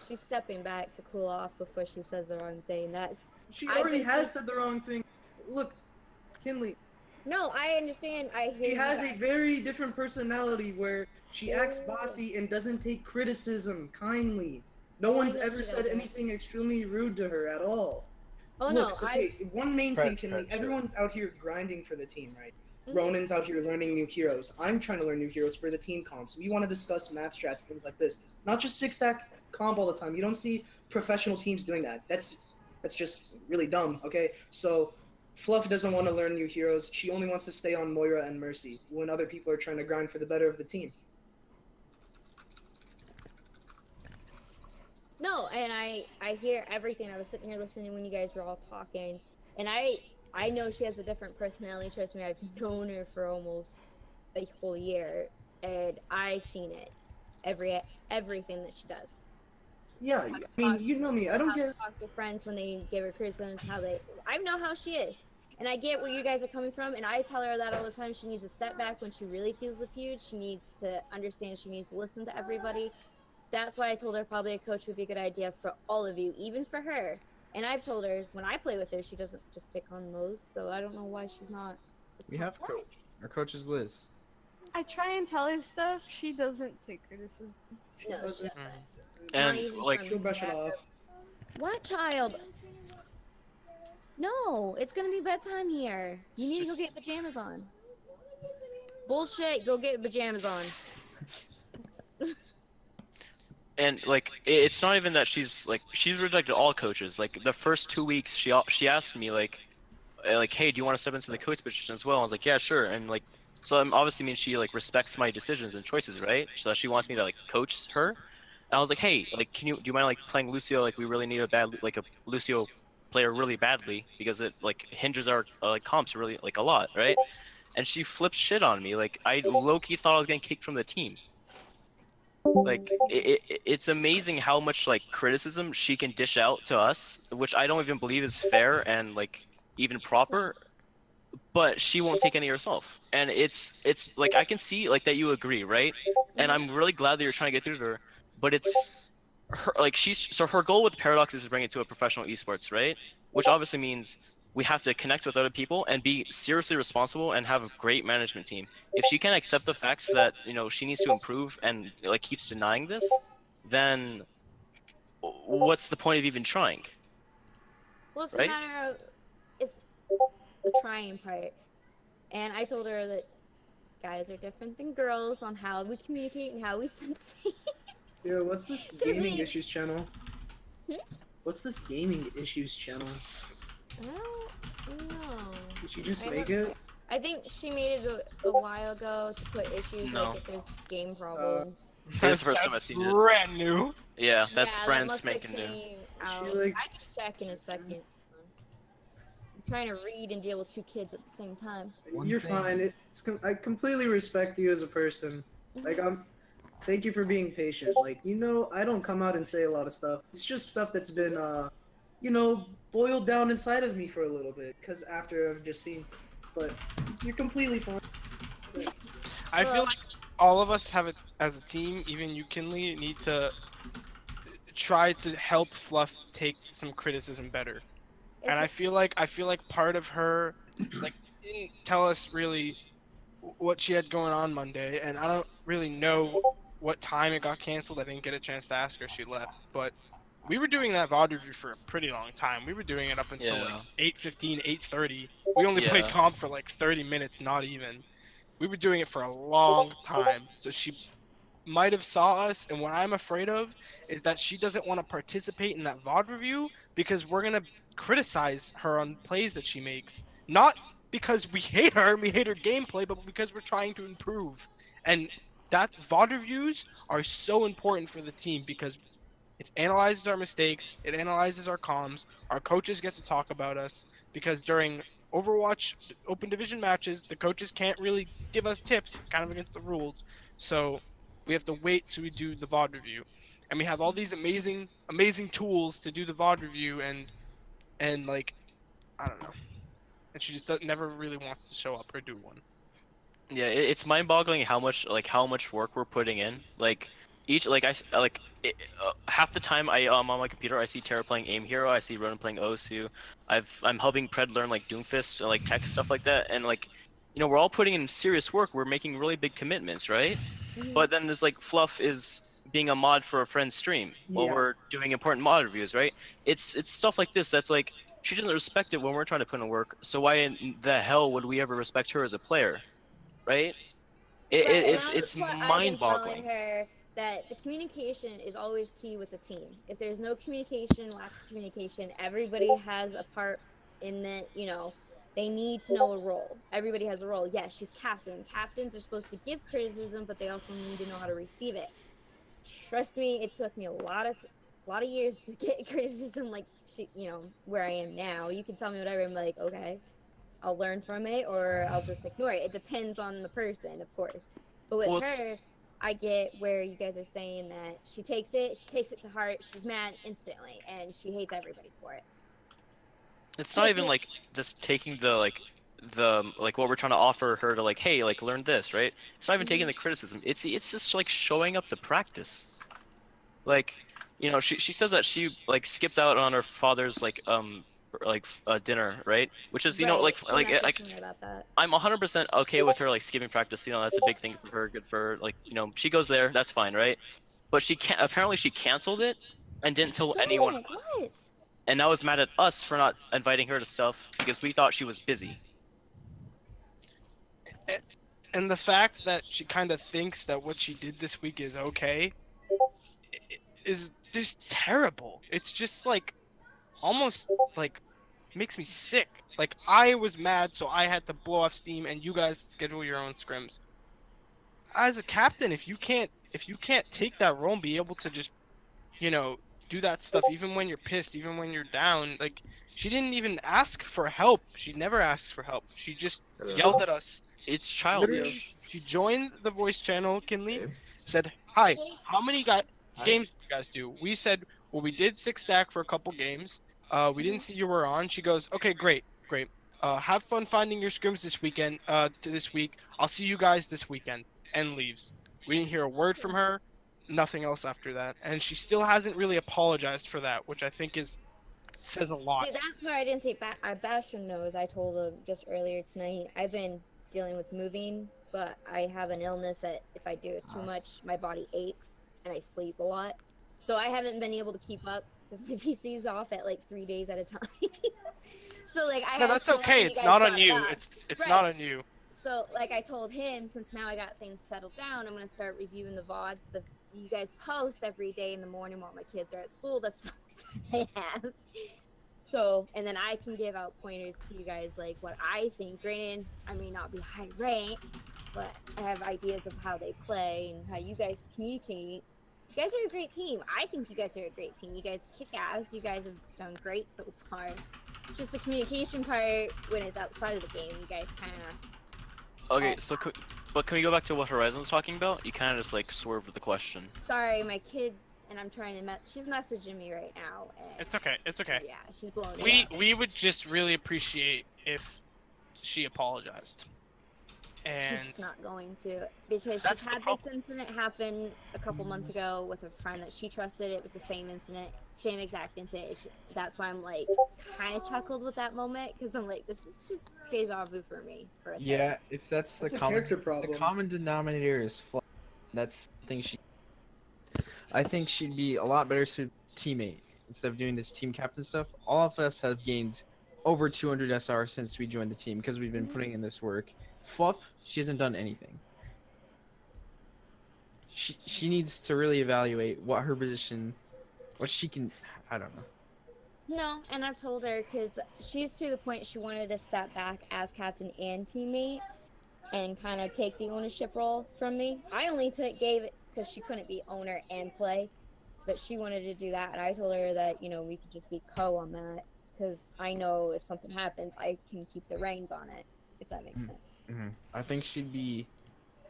She's stepping back to cool off before she says the wrong thing. She I've already been has said the wrong thing. Look, Kinley, No, I understand. I hear she you has guys. a very different personality where she acts bossy and doesn't take criticism kindly. No Oh, I one's know ever she said doesn't. anything extremely rude to her at all. Oh Look, no, okay, one main thing, Correct, Kinley, correct, everyone's out here grinding for the team, right? Mhm. Ronan's out here learning new heroes. I'm trying to learn new heroes for the team comps. We want to discuss map strats, things like this. Not just six-stack comp all the time. You don't see professional teams doing that. That's just really dumb, okay? So Fluff doesn't want to learn new heroes. She only wants to stay on Moira and Mercy when other people are trying to grind for the better of the team. No, and I hear everything. I was sitting here listening when you guys were all talking, and I know she has a different personality. Trust me, I've known her for almost a whole year, and I've seen it, everything that she does. Yeah, I mean, you know me. I don't How she get. talks to friends when they give her criticisms. I know how she is, and I get where you guys are coming from. And I tell her that all the time. She needs a step back when she really feels the feud. She needs to understand. She needs to listen to everybody. That's why I told her probably a coach would be a good idea for all of you, even for her. And I've told her when I play with her, she doesn't just stick on those. So I don't know why she's not. We have a coach. Our coach is Liz. I try and tell her stuff. She doesn't take criticism. No, she doesn't. doesn't. And Not even like, from She'll brush it back off. up. What child? No, it's gonna be bedtime here. You need to go get pajamas on. Bullshit. Go get pajamas on. and like, it's not even that she's rejected all coaches. Like the first 2 weeks, she asked me like, hey, do you want to step into the coach position as well? I was like, yeah, sure. And like, so obviously means she like respects my decisions and choices, right? So she wants me to like coach her. And I was like, hey, like, do you mind like playing Lucio? Like, we really need a Lucio player really badly because it like hinders our like comps really like a lot, right? And she flipped shit on me. Like, I low-key thought I was getting kicked from the team. Like, it's amazing how much like criticism she can dish out to us, which I don't even believe is fair and like even proper. But she won't take any herself, and it's like I can see like that you agree, right? And I'm really glad that you're trying to get through to her, but her goal with Paradox is to bring it to a professional esports, right? Which obviously means we have to connect with other people and be seriously responsible and have a great management team. If she can't accept the facts that she needs to improve and like keeps denying this, then what's the point of even trying? Well, it's Right? a matter of it's the trying part. And I told her that guys are different than girls on how we communicate and how we sense things. Yeah, what's this Just gaming me. issues channel? Hmm? What's this gaming issues channel? I don't know. Did she just I make don't- it? I think she made it a while ago to put issues No. like if there's game problems. This is the first time I've seen it. Brand new. Yeah, that's yeah, brand that must have spanking new. came She, out. like- I can check in a second. I'm trying to read and deal with 2 kids at the same time. You're fine. I completely respect you as a person. Like thank you for being patient. Like I don't come out and say a lot of stuff. It's just stuff that's been boiled down inside of me for a little bit. Cause after I've just seen, but you're completely fine. It's great. I feel Well- like all of us have it as a team, even you, Kinley, need to try to help Fluff take some criticism better. And I feel like part of her like didn't tell us really what she had going on Monday, and I don't really know what time it got canceled. I didn't get a chance to ask her. She left, but we were doing that VOD review for a pretty long time. We were doing it up until Yeah. like 8:15, 8:30. We only played Yeah. comp for like 30 minutes, not even. We were doing it for a long time, so she might have saw us, and what I'm afraid of is that she doesn't want to participate in that VOD review because we're gonna criticize her on plays that she makes. Not because we hate her and we hate her gameplay, but because we're trying to improve. And that's VOD reviews are so important for the team because it analyzes our mistakes, it analyzes our comms, our coaches get to talk about us because during Overwatch open division matches, the coaches can't really give us tips. It's kind of against the rules. So we have to wait till we do the VOD review. And we have all these amazing tools to do the VOD review and like I don't know. And she just never really wants to show up or do one. Yeah, it's mind-boggling how much work we're putting in. Like each half the time I'm on my computer, I see Terra playing Aim Hero, I see Ronan playing Osu. I'm helping Pred learn like Doomfist and like tech stuff like that, and like we're all putting in serious work. We're making really big commitments, right? Mhm. But then there's like Fluff is being a mod for a friend's stream while Yeah. we're doing important mod reviews, right? It's stuff like this that's like she doesn't respect it when we're trying to put in work. So why in the hell would we ever respect her as a player, right? Right, and It's that's what I've been mind-boggling. telling her that the communication is always key with the team. If there's no communication, lack of communication, everybody has a part in that. They need to know a role. Everybody has a role. Yes, she's captain. Captains are supposed to give criticism, but they also need to know how to receive it. Trust me, it took me a lot of years to get criticism like where I am now. You can tell me whatever, I'm like, okay, I'll learn from it or I'll just ignore it. It depends on the person, of course. But with Well, it's- her, I get where you guys are saying that she takes it to heart, she's mad instantly, and she hates everybody for it. It's not even like just taking the what we're trying to offer her to like, hey, like learn this, right? It's not even taking the criticism. It's just like showing up to practice. Like, she says that she like skips out on her father's dinner, right? Which is Right, she messaged me about that. I'm 100% okay with her like skipping practice. That's a big thing for her. Good for her. Like, she goes there. That's fine, right? But she can't. Apparently, she canceled it and didn't tell anyone. Dominic, what? And now is mad at us for not inviting her to stuff because we thought she was busy. And the fact that she kind of thinks that what she did this week is okay is just terrible. It's just like almost like makes me sick. Like I was mad, so I had to blow off steam, and you guys schedule your own scrims. As a captain, if you can't take that role and be able to just, do that stuff even when you're pissed, even when you're down, like she didn't even ask for help. She never asks for help. She just yelled at us. It's childish. She joined the voice channel, Kinley, said, "Hi, how many games do you guys do?" We said, "Well, we did 6 stack for a couple games. We didn't see you were on." She goes, "Okay, great. Have fun finding your scrims this weekend. This week, I'll see you guys this weekend," and leaves. We didn't hear a word from her. nothing else after that, and she still hasn't really apologized for that, which I think says a lot. See, that part I didn't say. Bastion knows. I told him just earlier tonight. I've been dealing with moving, but I have an illness that if I do it too much, my body aches and I sleep a lot. So I haven't been able to keep up because my PC's off at like 3 days at a time. So like I No, had that's to okay. It's not on you. It's not on you. So like I told him, since now I got things settled down, I'm gonna start reviewing the VODs. You guys post every day in the morning while my kids are at school. That's the only time I have. So, and then I can give out pointers to you guys, like what I think. Granted, I may not be high rank, but I have ideas of how they play and how you guys communicate. You guys are a great team. I think you guys are a great team. You guys kick ass. You guys have done great so far. Just the communication part when it's outside of the game, you guys kind of. Okay, so but can we go back to what Horizon was talking about? You kind of just like swerved with the question. Sorry, my kids, and I'm trying to. She's messaging me right now. And, It's okay. It's okay. Yeah, she's blowing it up. We would just really appreciate if she apologized. And She's not going to, because That's she's the had this problem. incident happen a couple months ago with a friend that she trusted. It was the same incident, same exact incident. That's why I'm like kind of chuckled with that moment, because I'm like, this is just deja vu for me. For a thing. Yeah, if that's the It's a common character problem. the common denominator is Fluff. That's something I think she'd be a lot better suited teammate instead of doing this team captain stuff. All of us have gained over 200 SR since we joined the team because we've been putting in this work. Fluff, she hasn't done anything. She needs to really evaluate what her position, what she can. I don't know. No, and I've told her, because she's to the point she wanted to step back as captain and teammate and kind of take the ownership role from me. I only gave it because she couldn't be owner and play, but she wanted to do that, and I told her that, you know, we could just be co on that, because I know if something happens, I can keep the reins on it, if that makes sense. I think she'd be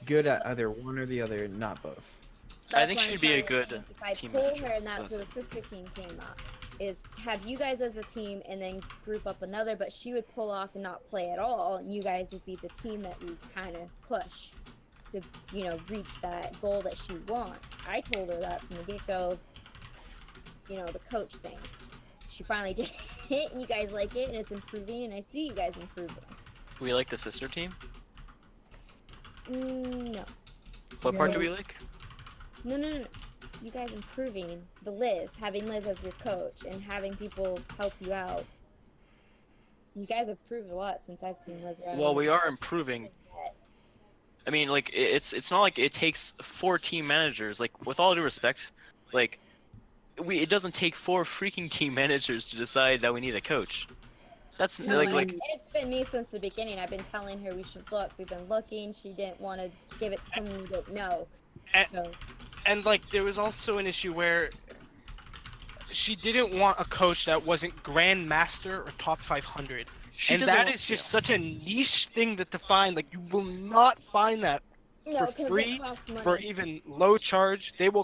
good at either one or the other, not both. I That's think why I'm she'd be a trying to good think if I team pull manager. her, and that's where That's the sister team came up, is have you guys as a team and then group up another, but she would pull off and not play at all, and you guys would be the team that we kind of push to, you know, reach that goal that she wants. I told her that from the get-go, you know, the coach thing. She finally did it, and you guys like it, and it's improving, and I see you guys improving. We like the sister team. No. What part Yeah. do we like? No. You guys improving. The Liz, having Liz as your coach and having people help you out. You guys have improved a lot since I've seen Liz around. Well, we are improving. I mean, like it's not like it takes 4 team managers. Like, with all due respect, like it doesn't take 4 freaking team managers to decide that we need a coach. That's No, like it's been me since the beginning. I've been telling her we should look. We've been looking. She didn't want to give it to someone we didn't know. And- So and like there was also an issue where she didn't want a coach that wasn't Grandmaster or top 500. she And doesn't that want- is just such a niche thing to find. Like, you will not find that no, for 'cause free, it costs money. for even low charge. They will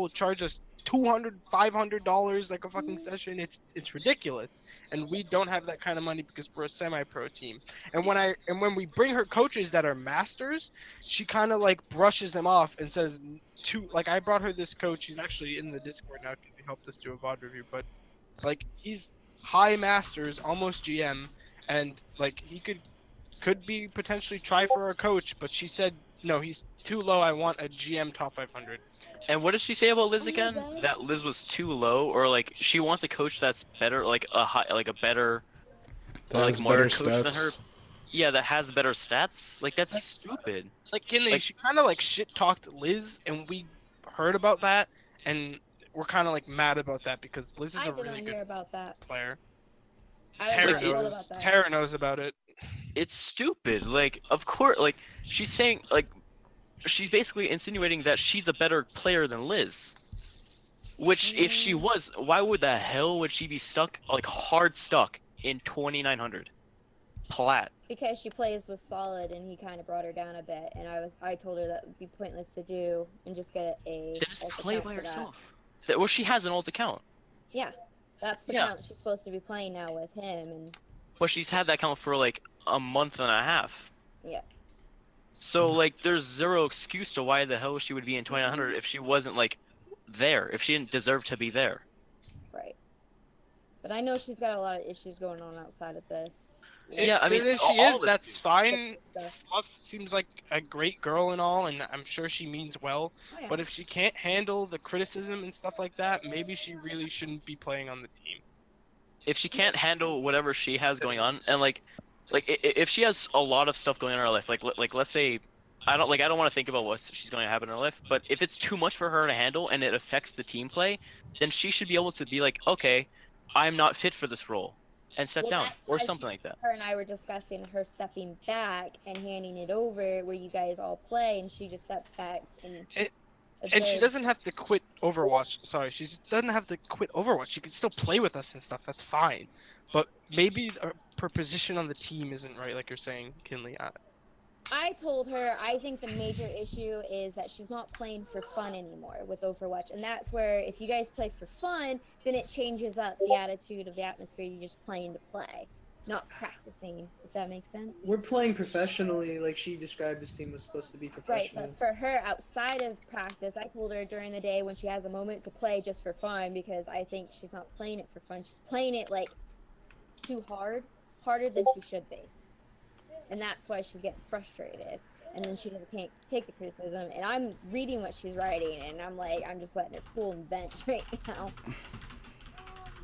charge us $200, $500 like a fucking session. It's ridiculous, and we don't have that kind of money because we're a semi-pro team. And when we bring her coaches that are masters, she kind of like brushes them off and says like, I brought her this coach. He's actually in the Discord now because he helped us do a VOD review, but like, he's high masters, almost GM, and like he could be potentially try for a coach, but she said no, he's too low. I want a GM top 500. And what did she say about Liz Oh my again? God. That Liz was too low, or like she wants a coach that's better, like a better, That like has modern better coach than her. stats. Yeah, that has better stats. Like, that's stupid. Like, Kinley, Like- she kind of like shit talked Liz, and we heard about that, and we're kind of like mad about that because Liz is I a did really not good hear about that. player. I Tara wasn't told knows. about that. Tara knows about it. It's stupid. Like, of course, like she's saying, like she's basically insinuating that she's a better player than Liz. Which, if she was, why would the hell would she be stuck, like hard stuck in 2900 plat? Because she plays with Solid, and he kind of brought her down a bit, and I told her that would be pointless to do, and just get a. Then just alt play account by for that. herself. Well, she has an alt account, Yeah, that's the Yeah. account she's supposed to be playing now with him, and but she's had that account for like a month and a half. yeah. So like, there's zero excuse to why the hell she would be in 2900 if she wasn't like there, if she didn't deserve to be there. Right. But I know she's got a lot of issues going on outside of this. Yeah, I mean, if all she is, of us that's do. fine. Stuff. Fluff seems like a great girl and all, and I'm sure she means well. Oh, yeah. But if she can't handle the criticism and stuff like that, maybe she really shouldn't be playing on the team. If she can't handle whatever she has going on, and if she has a lot of stuff going on in her life, like let's say, I don't want to think about what she's going to happen in her life, but if it's too much for her to handle and it affects the team play, then she should be able to be like, okay, I'm not fit for this role, and step Well, down that's or why something like that. Her and I were discussing her stepping back and handing it over where you guys all play, and she just steps back and. And she observes. doesn't have to quit Overwatch. Sorry, she just doesn't have to quit Overwatch. She can still play with us and stuff. That's fine. But maybe her position on the team isn't right, like you're saying, Kinley. I told her I think the major issue is that she's not playing for fun anymore with Overwatch, and that's where if you guys play for fun, then it changes up the attitude of the atmosphere. You're just playing to play, not practicing. Does that make sense? We're playing professionally, like she described this team was supposed to be Right, professional. but for her outside of practice, I told her during the day when she has a moment to play just for fun, because I think she's not playing it for fun. She's playing it like too hard, harder than she should be. And that's why she's getting frustrated. And then she can't take the criticism. And I'm reading what she's writing, and I'm like, I'm just letting her cool and vent right now.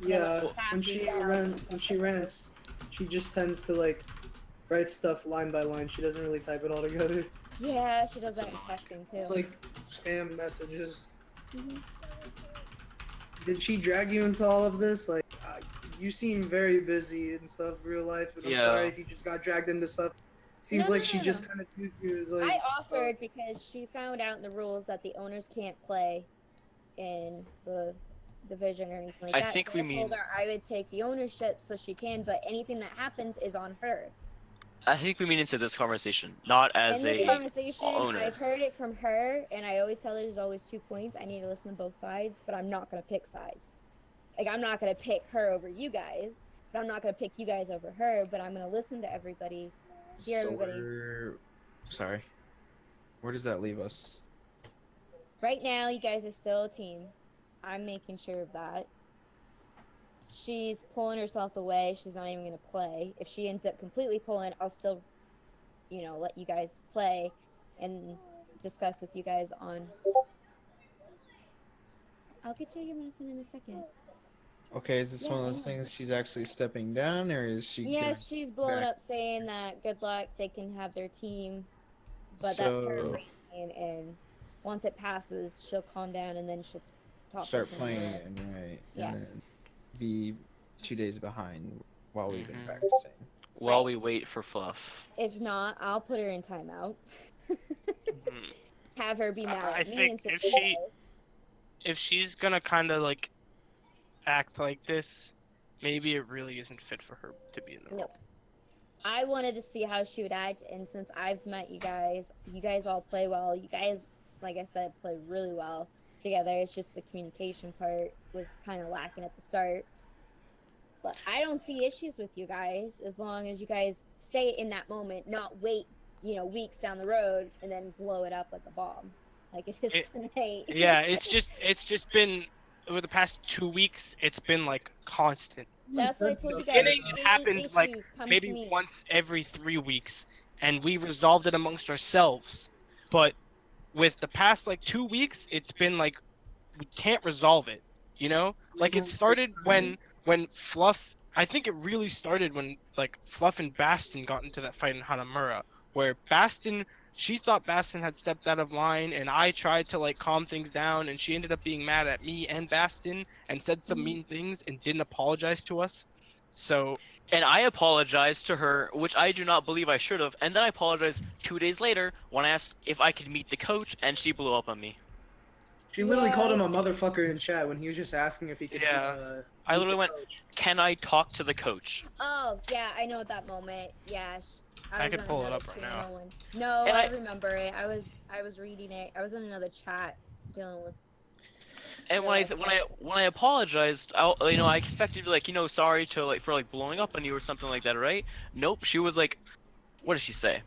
Yeah, when passes she down. when she rants, she just tends to like write stuff line by line. She doesn't really type it all together. Yeah, she does that in texting too. It's like spam messages. Mhm. Did she drag you into all of this? Like, you seem very busy and stuff, real life. And I'm Yeah. sorry if you just got dragged into stuff. Seems No, like no, she no, just no. kind of used you as like. I offered because she found out in the rules that the owners can't play in the division or anything like I that. think so we I told mean- her I would take the ownership so she can, but anything that happens is on her. I think we mean into this conversation, not as In this a conversation, owner. I've heard it from her, and I always tell her there's always 2 points. I need to listen to both sides, but I'm not gonna pick sides. Like, I'm not gonna pick her over you guys, but I'm not gonna pick you guys over her. But I'm gonna listen to everybody, hear So everybody. sorry. Where does that leave us? Right now, you guys are still a team. I'm making sure of that. She's pulling herself away. She's not even going to play. If she ends up completely pulling, I'll still, let you guys play and discuss with you guys on. I'll get you your medicine in a second. Okay, is this one of Yeah, those yeah. things she's actually stepping down, or is she? Yeah, gonna- she's blowing back? up saying that good luck, they can have their team. But that's her So- ranting, and once it passes, she'll calm down and then she'll talk. Start with playing her. it, right? Yeah. And then be 2 days behind while we've been Mhm. practicing. While we wait for Fluff. If not, I'll put her in timeout. Mhm. Have her be mad I at me think and say, if she- If she's gonna kind of like act like this, maybe it really isn't fit for her to be in the role. Nope. I wanted to see how she would act, and since I've met you guys all play well. You guys, like I said, play really well together. It's just the communication part was kind of lacking at the start. But I don't see issues with you guys as long as you guys say it in that moment, not wait, weeks down the road and then blow it up like a bomb, like it is tonight. Yeah, it's just been over the past 2 weeks. It's been like constant. That's what I told you guys. Beginning, it Any happened, like, issues, come to Maybe me. once every 3 weeks, and we resolved it amongst ourselves. But with the past like 2 weeks, it's been like we can't resolve it. Like it started when Fluff. I think it really started when like Fluff and Baston got into that fight in Hanamura, where she thought Baston had stepped out of line, and I tried to like calm things down, and she ended up being mad at me and Baston and said some mean things and didn't apologize to us. So And I apologized to her, which I do not believe I should have, and then I apologized 2 days later when I asked if I could meet the coach, and she blew up on me. She literally Yeah. called him a motherfucker in chat when he was just asking if he could. Yeah. I meet literally the went, coach. "Can I talk to the coach?" Oh, yeah, I know at that moment. Yeah, I was could on pull it another up right now. channel No, And I I- remember it. I was reading it. I was in another chat dealing with. And when I apologized, I expected to be like, sorry to for blowing up on you or something like that, right? Nope. She was like, what did she say?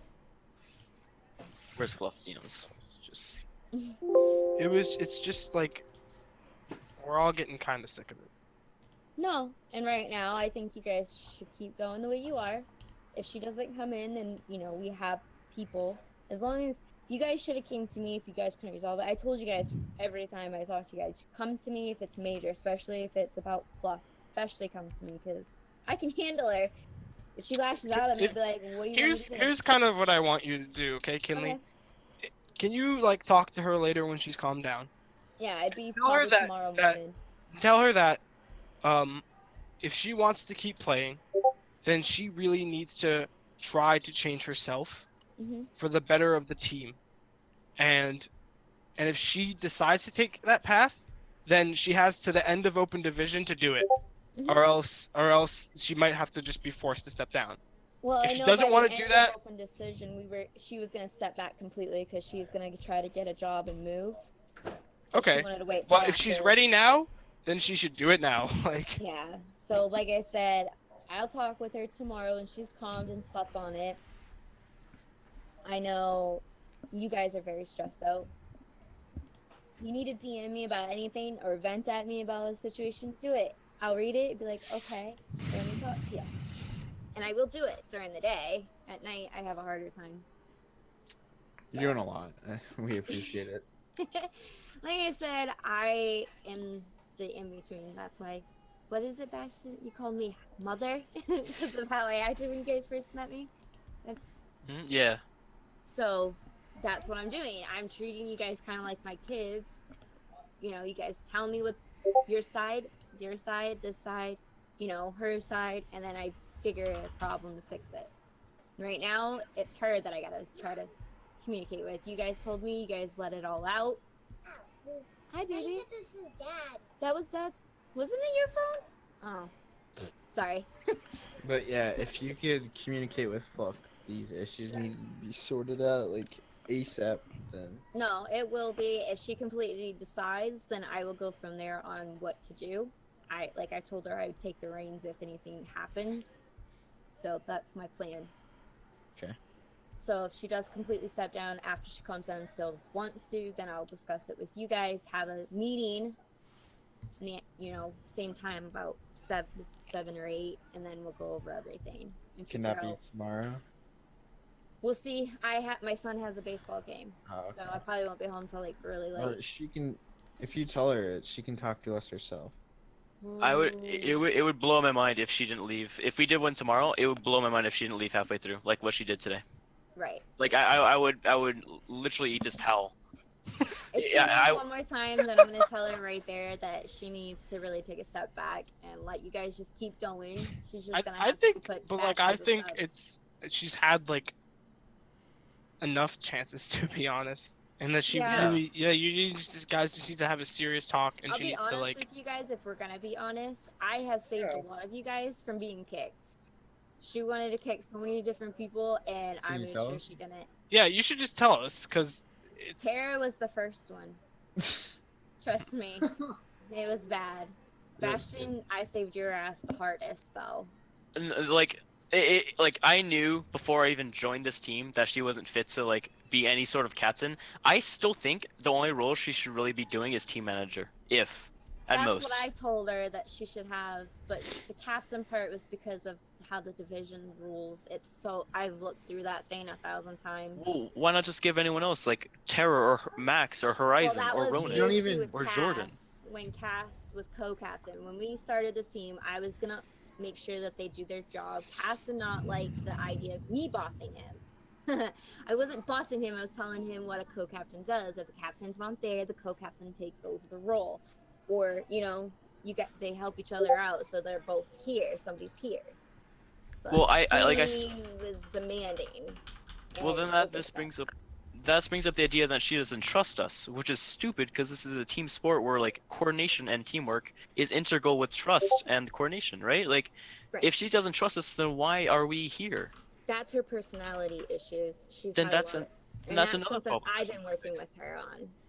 Where's Flufftinos? Just It's just like we're all getting kind of sick of it. No, and right now I think you guys should keep going the way you are. If she doesn't come in, then we have people. As long as you guys should have came to me if you guys couldn't resolve it. I told you guys every time I talk to you guys, come to me if it's major, especially if it's about Fluff. Especially come to me because I can handle her. If she lashes out at me, I'd be like, "What do you want me to do?" Here's kind of what I want you to do, okay, Kinley? Okay. Can you like talk to her later when she's calmed down? Yeah, I'd be Tell her probably tomorrow that- morning. Tell her that if she wants to keep playing, then she really needs to try to change herself Mhm. for the better of the team. And if she decides to take that path, then she has to the end of open division to do it. Mhm. Or else she might have to just be forced to step down. Well, If I she know doesn't by wanna the do end that- of open decision, she was gonna step back completely because she's gonna try to get a job and move. But Okay. She wanted to wait till Well, if she's after. ready now, then she should do it now. Like Yeah. So, like I said, I'll talk with her tomorrow when she's calmed and slept on it. I know you guys are very stressed out. You need to DM me about anything or vent at me about a situation, do it. I'll read it and be like, okay, let me talk to you. And I will do it during the day. At night, I have a harder time. You're doing a lot. We appreciate it. Like I said, I am the in-between. That's why. What is it, Bastion? You called me mother because of how I acted when you guys first met me. That's yeah. so. That's what I'm doing. I'm treating you guys kind of like my kids. You guys tell me what's your side, this side, her side, and then I figure a problem to fix it. Right now, it's her that I gotta try to communicate with. You guys told me, you guys let it all out. Hi, baby. This is Dad. That was Dad's. Wasn't it your phone? Oh, sorry. But yeah, if you could communicate with Fluff, these issues need to be sorted out like ASAP. Then No, it will be. If she completely decides, then I will go from there on what to do. I told her I would take the reins if anything happens. So that's my plan. Okay. So if she does completely step down after she calms down and still wants to, then I'll discuss it with you guys, have a meeting, same time about 7 or 8, and then we'll go over everything. And can figure that be out- tomorrow? We'll see. My son has a baseball game, Oh, so okay. I probably won't be home till like really Or late. she can, if you tell her, she can talk to us herself. It would blow my mind if she didn't leave. If we did win tomorrow, it would blow my mind if she didn't leave halfway through, like what she did today. Right. Like I would literally eat this towel. If she Yeah, leaves I- one more time, then I'm gonna tell her right there that she needs to really take a step back and let you guys just keep going. She's just gonna I have think, to put but back like I as a think sub. she's had like enough chances to be honest, and that she Yeah. really you guys just need to have a serious talk, and I'll she be needs honest to like with you guys. If we're gonna be honest, I have saved Yeah. a lot of you guys from being kicked. She wanted to kick so many different people, and I Can you made tell sure us? she didn't. yeah, you should just tell us because it's Tara was the first one. Trust me, it was bad. Yeah. Bastion, I saved your ass the hardest though. And, like like I knew before I even joined this team that she wasn't fit to like be any sort of captain. I still think the only role she should really be doing is team manager, if at That's most. what I told her that she should have, but the captain part was because of how the division rules. It's so I've looked through that thing 1,000 times. Well, why not just give anyone else like Terra or Max or Horizon that or was Ronan? the You don't issue even- with or Cass, Jordan. when Cass was co-captain. When we started this team, I was gonna make sure that they do their job. Cass did not like the idea of me bossing him. I wasn't bossing him. I was telling him what a co-captain does. If the captain's not there, the co-captain takes over the role, or they help each other out, so they're both here. Somebody's here. But Well, I like I s- he was demanding. Well, then and this brings up overstepped. the idea that she doesn't trust us, which is stupid because this is a team sport where like coordination and teamwork is integral with trust and coordination, right? Like, Right. if she doesn't trust us, then why are we here? That's her personality issues. She's Then had a that's lot an- of- and and that's that's another something problem. I've been working with her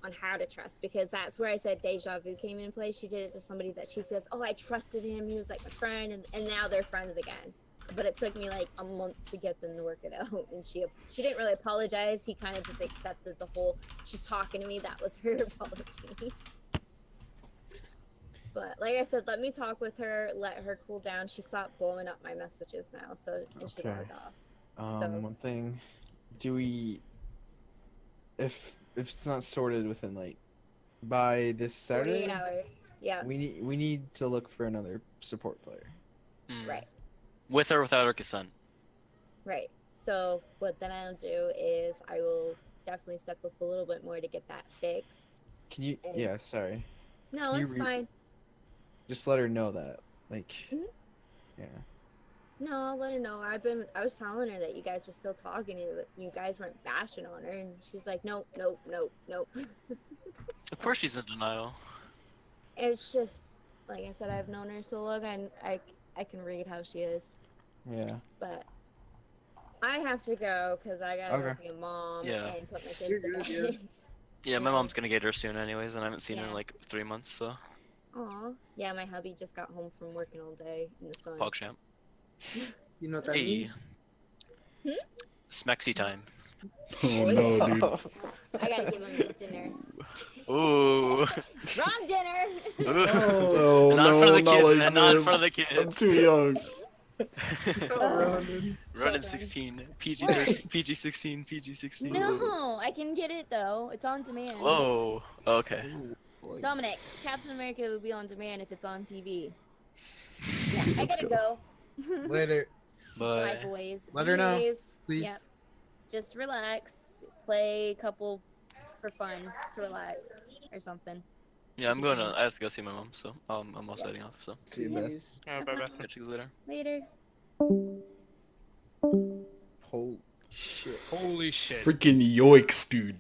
on how to trust, because that's where I said deja vu came in play. She did it to somebody that she says, "Oh, I trusted him. He was like my friend," and now they're friends again. but it took me like a month to get them to work it out. And she didn't really apologize. He kind of just accepted the whole she's talking to me. That was her apology. But like I said, let me talk with her, let her cool down. She stopped blowing up my messages now, so and she Okay. logged off. So- One thing, do we, if it's not sorted within like by this 48 Saturday, hours. Yeah. we need to look for another support player. Mm. Right. With or without Urka-san? Right. So what then I'll do is I will definitely step up a little bit more to get that fixed. Can you? And- Yeah, sorry. No, Can you it's fine. Just let her know that, like, Mhm. yeah. No, I'll let her know. I was telling her that you guys were still talking and that you guys weren't bashing on her, and she's like, nope, nope, nope, nope. Of course she's in denial. It's just like I said, I've known her so long, and I can read how she is. Yeah. But I have to go because I gotta go Okay. be a mom Yeah. and put my kids You're to good, bed. Yeah, my Yeah. mom's gonna get her soon anyways, and I haven't seen her in Yeah. like 3 months, so. Aw. Yeah, my hubby just got home from working all day in the sun. PogChamp. You know what that Hey. means? Smexy time. Oh no, dude. I gotta give him his dinner. Ooh. Wrong dinner! Ooh. Oh Not in front of no, the not kids, like man. Not in front of this. the I'm kids. too young. Ronan. Running Children. 16. PG-13. PG-16. PG-16. No, I can get it though. It's on demand. Whoa. Okay. Dominic, Captain America will be on demand if it's on TV. Yeah, I Let's gotta go. go. Later. Bye, But boys. Let her know, Behave. please. Yep. Just relax. Play a couple for fun to relax or something. yeah, I have to go see my mom, so I'm also heading off. So See you, best. Oh, bye, best. catch you later. Later. Holy shit. Holy shit. Freaking yoicks, dude.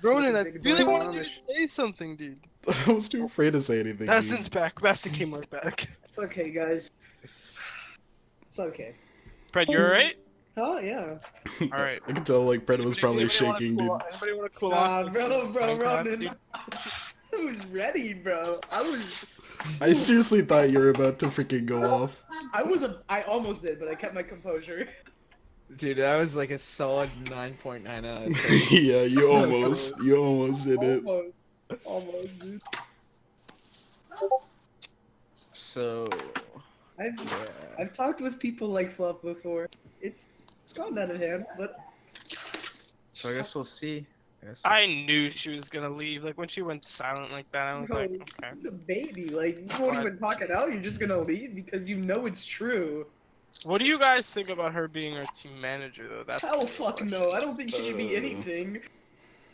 Ronan, I Big really doors wanted on you the to say something, dude. I was too afraid to say anything. Bastion's Dude. back. Bastion came right back. It's okay, guys. It's okay. Fred, you alright? Oh yeah. Alright. I could tell like Brett was probably Anybody wanna shaking, cool dude. off- Anybody want to cool Nah, off? bro, Minecraft, Ronan. dude? I was ready, bro. I seriously thought you were about to freaking go off. I almost did, but I kept my composure. Dude, that was like a solid 9.9 out of 10. Yeah, you So almost did it. Almost, dude. So, I've yeah. I've talked with people like Fluff before. It's gone out of hand, but So I guess we'll see. I knew she was gonna leave. Like when she went silent like that, I was like, Bro, okay. the baby, like you won't What? even talk it out. You're just gonna leave because you know it's true. What do you guys think about her being our team manager, though? That's Hell, the fuck question. no. I don't think she should be anything.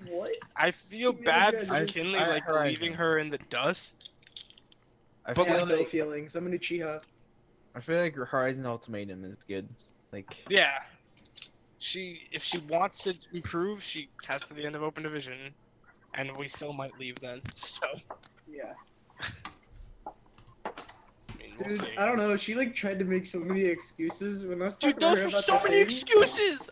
What? I feel Team bad manager for is just- Kinley, I- like Horizon. leaving her in the dust. I But, feel I have no like feelings. I'm an Uchiha. Horizon Ultimatum is good. Like, Yeah. If she wants to improve, she has to the end of Open Division, and we still might leave then. So, Yeah. I mean, we'll Dude, see. I don't know. She like tried to make so many excuses when I was Dude, talking to those her were about so the many thing. excuses.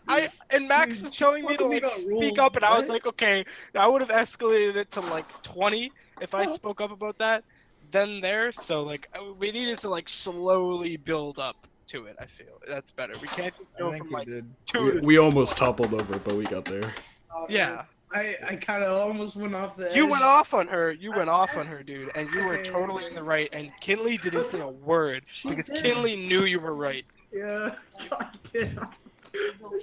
And Max Dude, was she telling me to fucking like got speak ruled. up, and I was What? like, okay, I would have escalated it to like 20 if I Oh. spoke up about that. Then there, so like we needed to like slowly build up to it. I feel that's better. We can't just I go think from we like did. 2 to We almost toppled over, but we got there. yeah. I kind of almost went off the edge. You went off on her. You went off on her, dude, and you were Okay. totally in the right. And Kinley didn't say a word She because did. Kinley knew you were right. Yeah. God damn.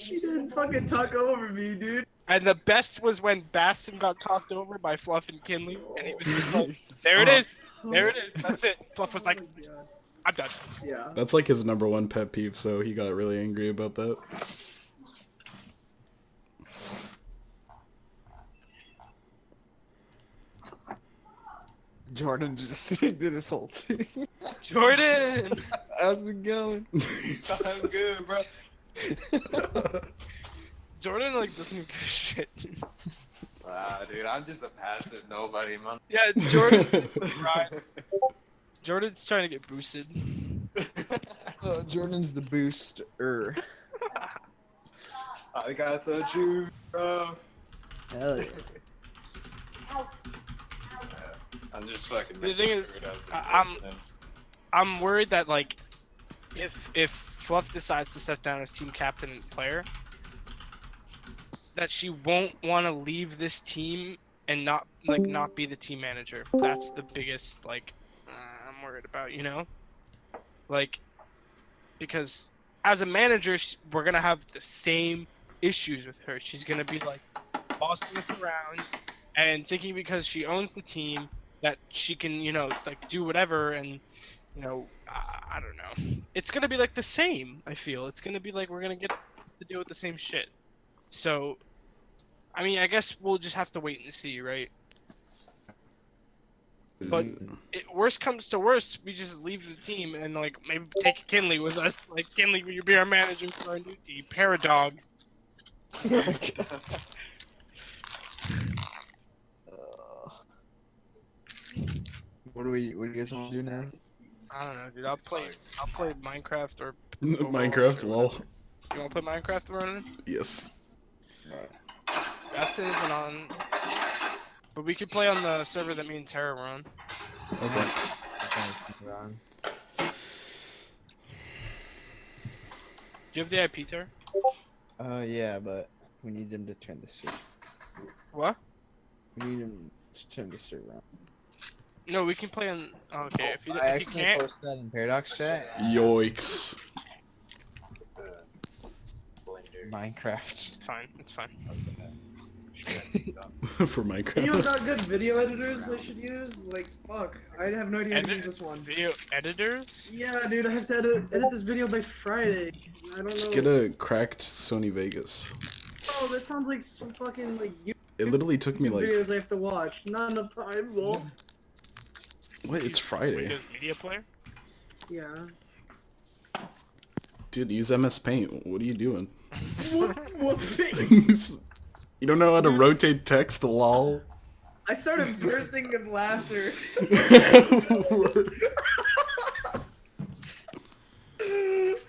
She didn't fucking talk over me, dude. And the best was when Bastion got talked over by Fluff and Kinley, and he was just like, "There it is, there it is, that's it." Fluff was like, Oh my God. "I'm done." Yeah. That's like his #1 pet peeve, so he got really angry about that. Jordan just did this whole thing. Jordan. How's it going? I'm good, bro. Jordan like doesn't give a shit. Dude, I'm just a passive nobody, man. Yeah, Jordan. Right. Jordan's trying to get boosted. Jordan's the booster. I got the juice, bro. Hell yeah. I'm just fucking. The thing is, screwed up just I'm- listening. I'm worried that like if Fluff decides to step down as team captain and player, that she won't want to leave this team and not be the team manager. That's the biggest I'm worried about, you know? Like, because as a manager, we're gonna have the same issues with her. She's gonna be like bossing us around and thinking because she owns the team that she can, like do whatever. And I don't know. It's gonna be like the same. I feel it's gonna be like we're gonna get to deal with the same shit. So, I mean, I guess we'll just have to wait and see, right? But worst comes to worst, we just leave the team and like maybe take Kinley with us. Like Kinley, will you be our manager for our new team? Paradog. What do you guys want to do now? I don't know, dude. I'll play Minecraft or Minecraft, lol. You wanna play Minecraft, Ronan? Yes. That's it, and on. But we could play on the server that me and Tara were on. Okay. Do you have the IP, Tara? Yeah, but we need them to turn the server. What? We need them to turn the server on. No, we can play on. Oh, okay, if you I can't. accidentally posted that in Paradox chat. Yoicks. Minecraft. It's fine. It's fine. For You know Minecraft. about good video editors I should use? Like, fuck. I have no idea how to use this one. Video editors? Yeah, dude, I have to edit this video by Friday. I don't know. Just get a cracked Sony Vegas. Oh, that sounds like some fucking, like, It literally took me YouTube like, videos I have to watch. Not enough time, lol. what? It's Friday. Windows Media Player? Yeah. Dude, use MS Paint. What are you doing? What face? You don't know how to rotate text, lol. I started bursting in laughter.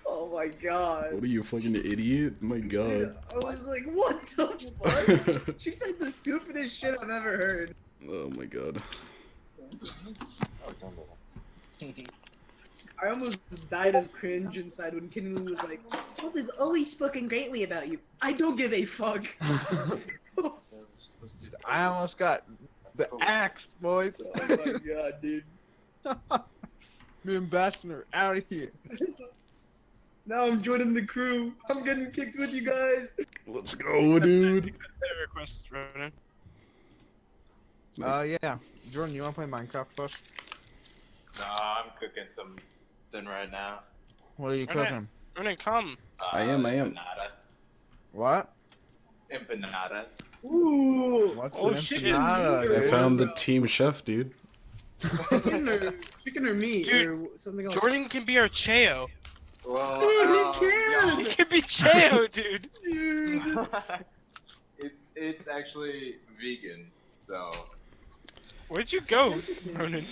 Oh my god. What are you, fucking idiot? My Dude, god. I was like, what the fuck? She said the stupidest shit I've ever heard. Oh my god. I almost died of cringe inside when Kinley was like, Bob has always spoken greatly about you. I don't give a fuck. I almost got the axe, boys. Oh my god, dude. Me and Bastion are out of here. Now I'm joining the crew. I'm getting kicked with you guys. Let's go, dude. Request, Ronan. Yeah. Jordan, you wanna play Minecraft first? No, I'm cooking something right now. What are you Ronan. cooking? Ronan, come. I am. Empanada. What? Empanadas. Ooh. What's Oh, an shit. empanada, I dude? found the team chef, dude. Chicken or meat Dude, or something else. Jordan can be our Cheo. Well, Dude, he can! He can be Cheo, dude. Dude. it's actually vegan, so Where'd you go, Ronan?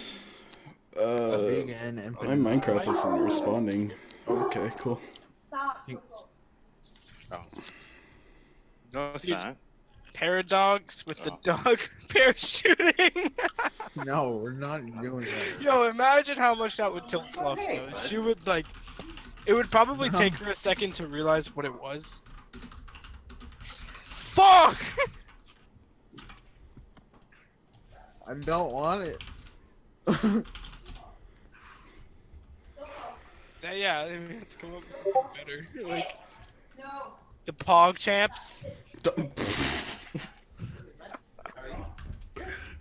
A vegan My empanada. Minecraft isn't responding. Okay, cool. No, it's Dude. not. Paradogs with the Oh. dog parachuting. No, we're not doing that. Yo, imagine how much that would tilt Fluff, though. She would, like... It would probably No. take her a second to realize what it was. Fuck! I don't want it. Yeah, we have to come up with something better. Like... The Pog Champs.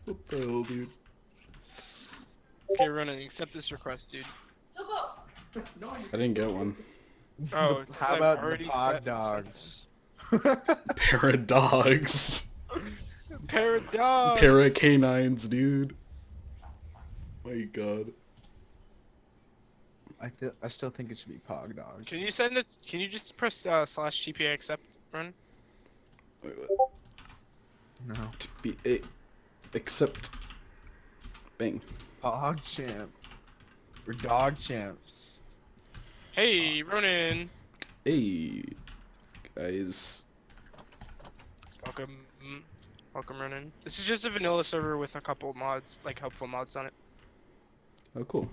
What the hell, dude? Okay, Ronan, accept this request, dude. I didn't get one. Oh, it's How about the pod dogs? Paradogs. Paradogs! Para canines, dude. My god. I still think it should be pog dogs. Can you send it? Can you just press /GPA accept, Ronan? Wait, what? No. To be a except. Bang. Pog champ. We're dog champs. Hey, Ronan! Hey, guys. Welcome. Welcome, Ronan. This is just a vanilla server with a couple mods, like helpful mods on it. Oh, cool.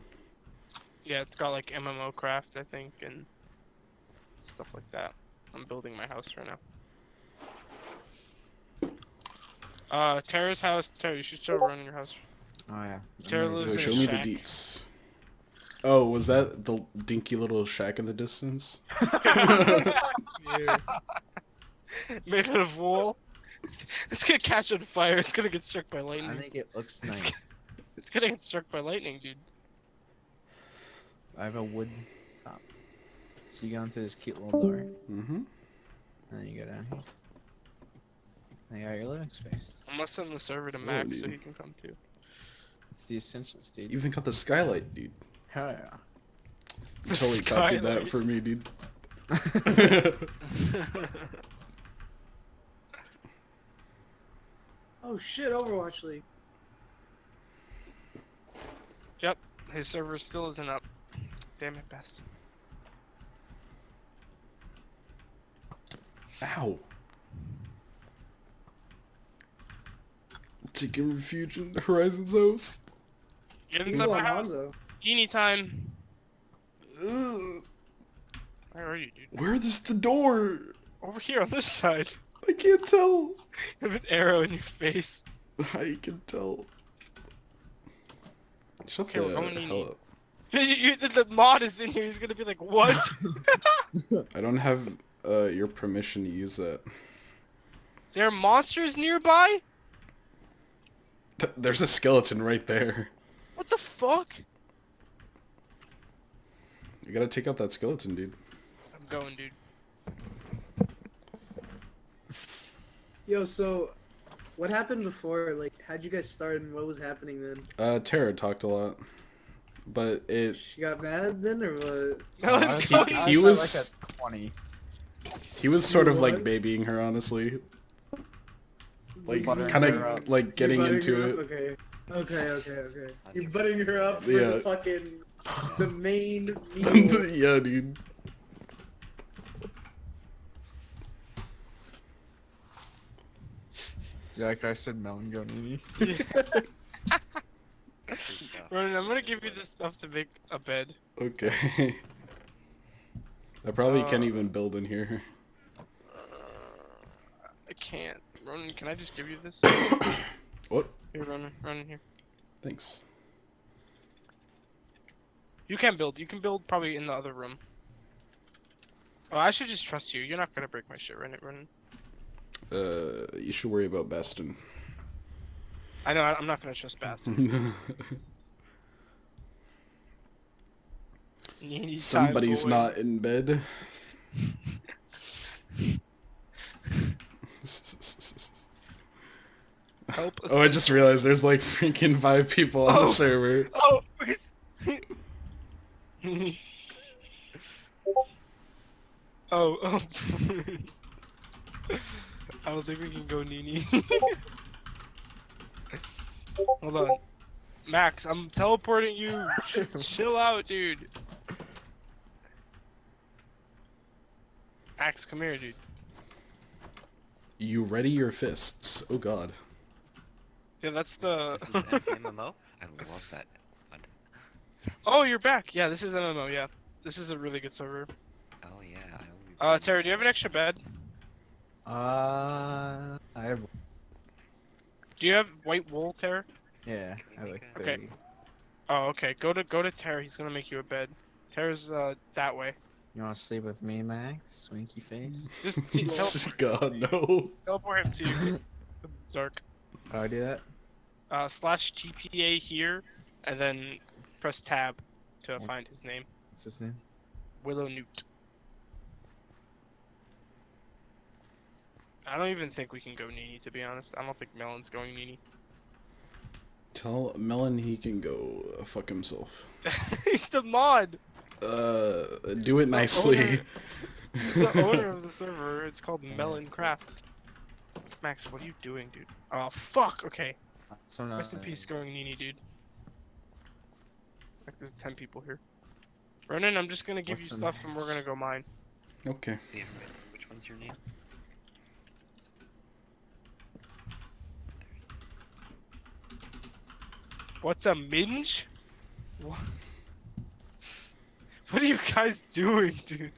Yeah, it's got like MMO craft, I think, and stuff like that. I'm building my house right now. Tara's house. Tara, you should show running your house. Oh yeah. Tara I'm gonna lives Yo, in show a me shack. the deets. Oh, was that the dinky little shack in the distance? Yeah. Made out of wool. It's gonna catch on fire. It's gonna get struck by I lightning. think it looks nice. It's gonna get struck by lightning, dude. I have a wood top. So you go into this cute little door, Mm-hmm. and then you go down here. And you got your living space. I'm gonna send the server to Oh, Max so dude. he can come too. It's the essentials, dude. You even got the skylight, dude. Hell yeah. You totally copied that Skylight. for me, dude. Oh shit, Overwatch League. His server still isn't up. Damn it, best. Ow. Taking refuge in Horizon's house. Get Single inside my on house. Hanzo. Eeny time. Ugh. Where are you, dude? Where is the door? Over here on this side. I can't tell. You have an arrow in your face. I can tell. Shut Okay, we're the going hell eeny. up. The mod is in here. He's gonna be like, what? I don't have your permission to use that. There are monsters nearby? There's a skeleton right there. What the fuck? You gotta take out that skeleton, dude. I'm going, dude. Yo, so what happened before? Like, how'd you guys start and what was happening then? Tara talked a lot, but it She got mad then, or what? Melon he- Cody. he was- like a 20. he was sort of like What? babying her, honestly. Like Buttering kind her of up. like You're getting buttering into her it. up? Okay. You're buttering her up for Yeah. the fucking the main meal. Yeah, dude. Yeah, like I said, Melon Gonini. Ronan, I'm gonna give you this stuff to make a bed. Okay. I probably can't even build in here. I can't. Ronan, can I just give you this? What? Here, Ronan, here. Thanks. You can build. You can build probably in the other room. Oh, I should just trust you. You're not gonna break my shit, Ronan. You should worry about Bastion. I know. I'm not gonna trust Bastion. You need time, Somebody's boy. not in bed. Help us. Oh, I just realized there's like freaking 5 people on the Oh. server. Oh. Oh. I don't think we can go Nini. Hold on. Max, I'm teleporting you. Chill out, dude. Max, come here, dude. You ready your fists? Oh god. Yeah, that's the. This is MCMMO? I love that. Oh, you're back. Yeah, this is MMO. Yeah, this is a really good server. Oh yeah. I only Tara, do you have an extra bed? I have. Do you have white wool, Tara? Yeah, I have like Okay. 30. Oh, okay. Go to Tara. He's gonna make you a bed. Tara's that way. You wanna sleep with me, Max? Winky face? Just God, no. teleport him to you. It's dark. How do I do that? Slash TPA here, and then press tab to find his name. What's his name? Willow Newt. I don't even think we can go Nini, to be honest. I don't think Melon's going Nini. Tell Melon he can go fuck himself. He's the mod! Do it nicely. He's the owner of the server. It's called Melon Craft. Max, what are you doing, dude? Oh, fuck! Okay. Rest in peace, going Nini, dude. Like, there's 10 people here. Ronan, I'm just gonna give What's you the stuff and we're gonna go mine. Okay. Yeah, which one's your name? What's a minge? What? What are you guys doing, dude?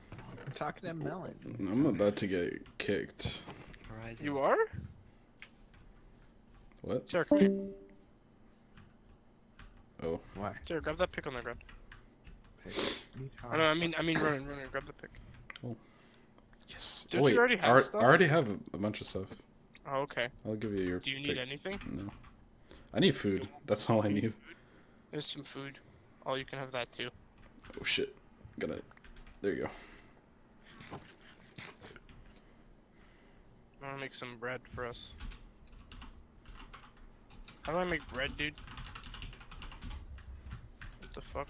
I'm talking to Melon. I'm about to get kicked. Horizon. You are? What? Jared, come here. Oh. Why? Jared, grab that pick on the ground. Pick. What are you I talking know, I mean, Ronan, grab the pick. Yes. Don't oh, you wait, already have stuff? I already have a bunch of stuff. Oh, okay. I'll give you your Do you need pick. anything? No. I need food. That's all I need. There's some food. Oh, you can have that too. Oh shit. There you go. I'm gonna make some bread for us. How do I make bread, dude? What the fuck?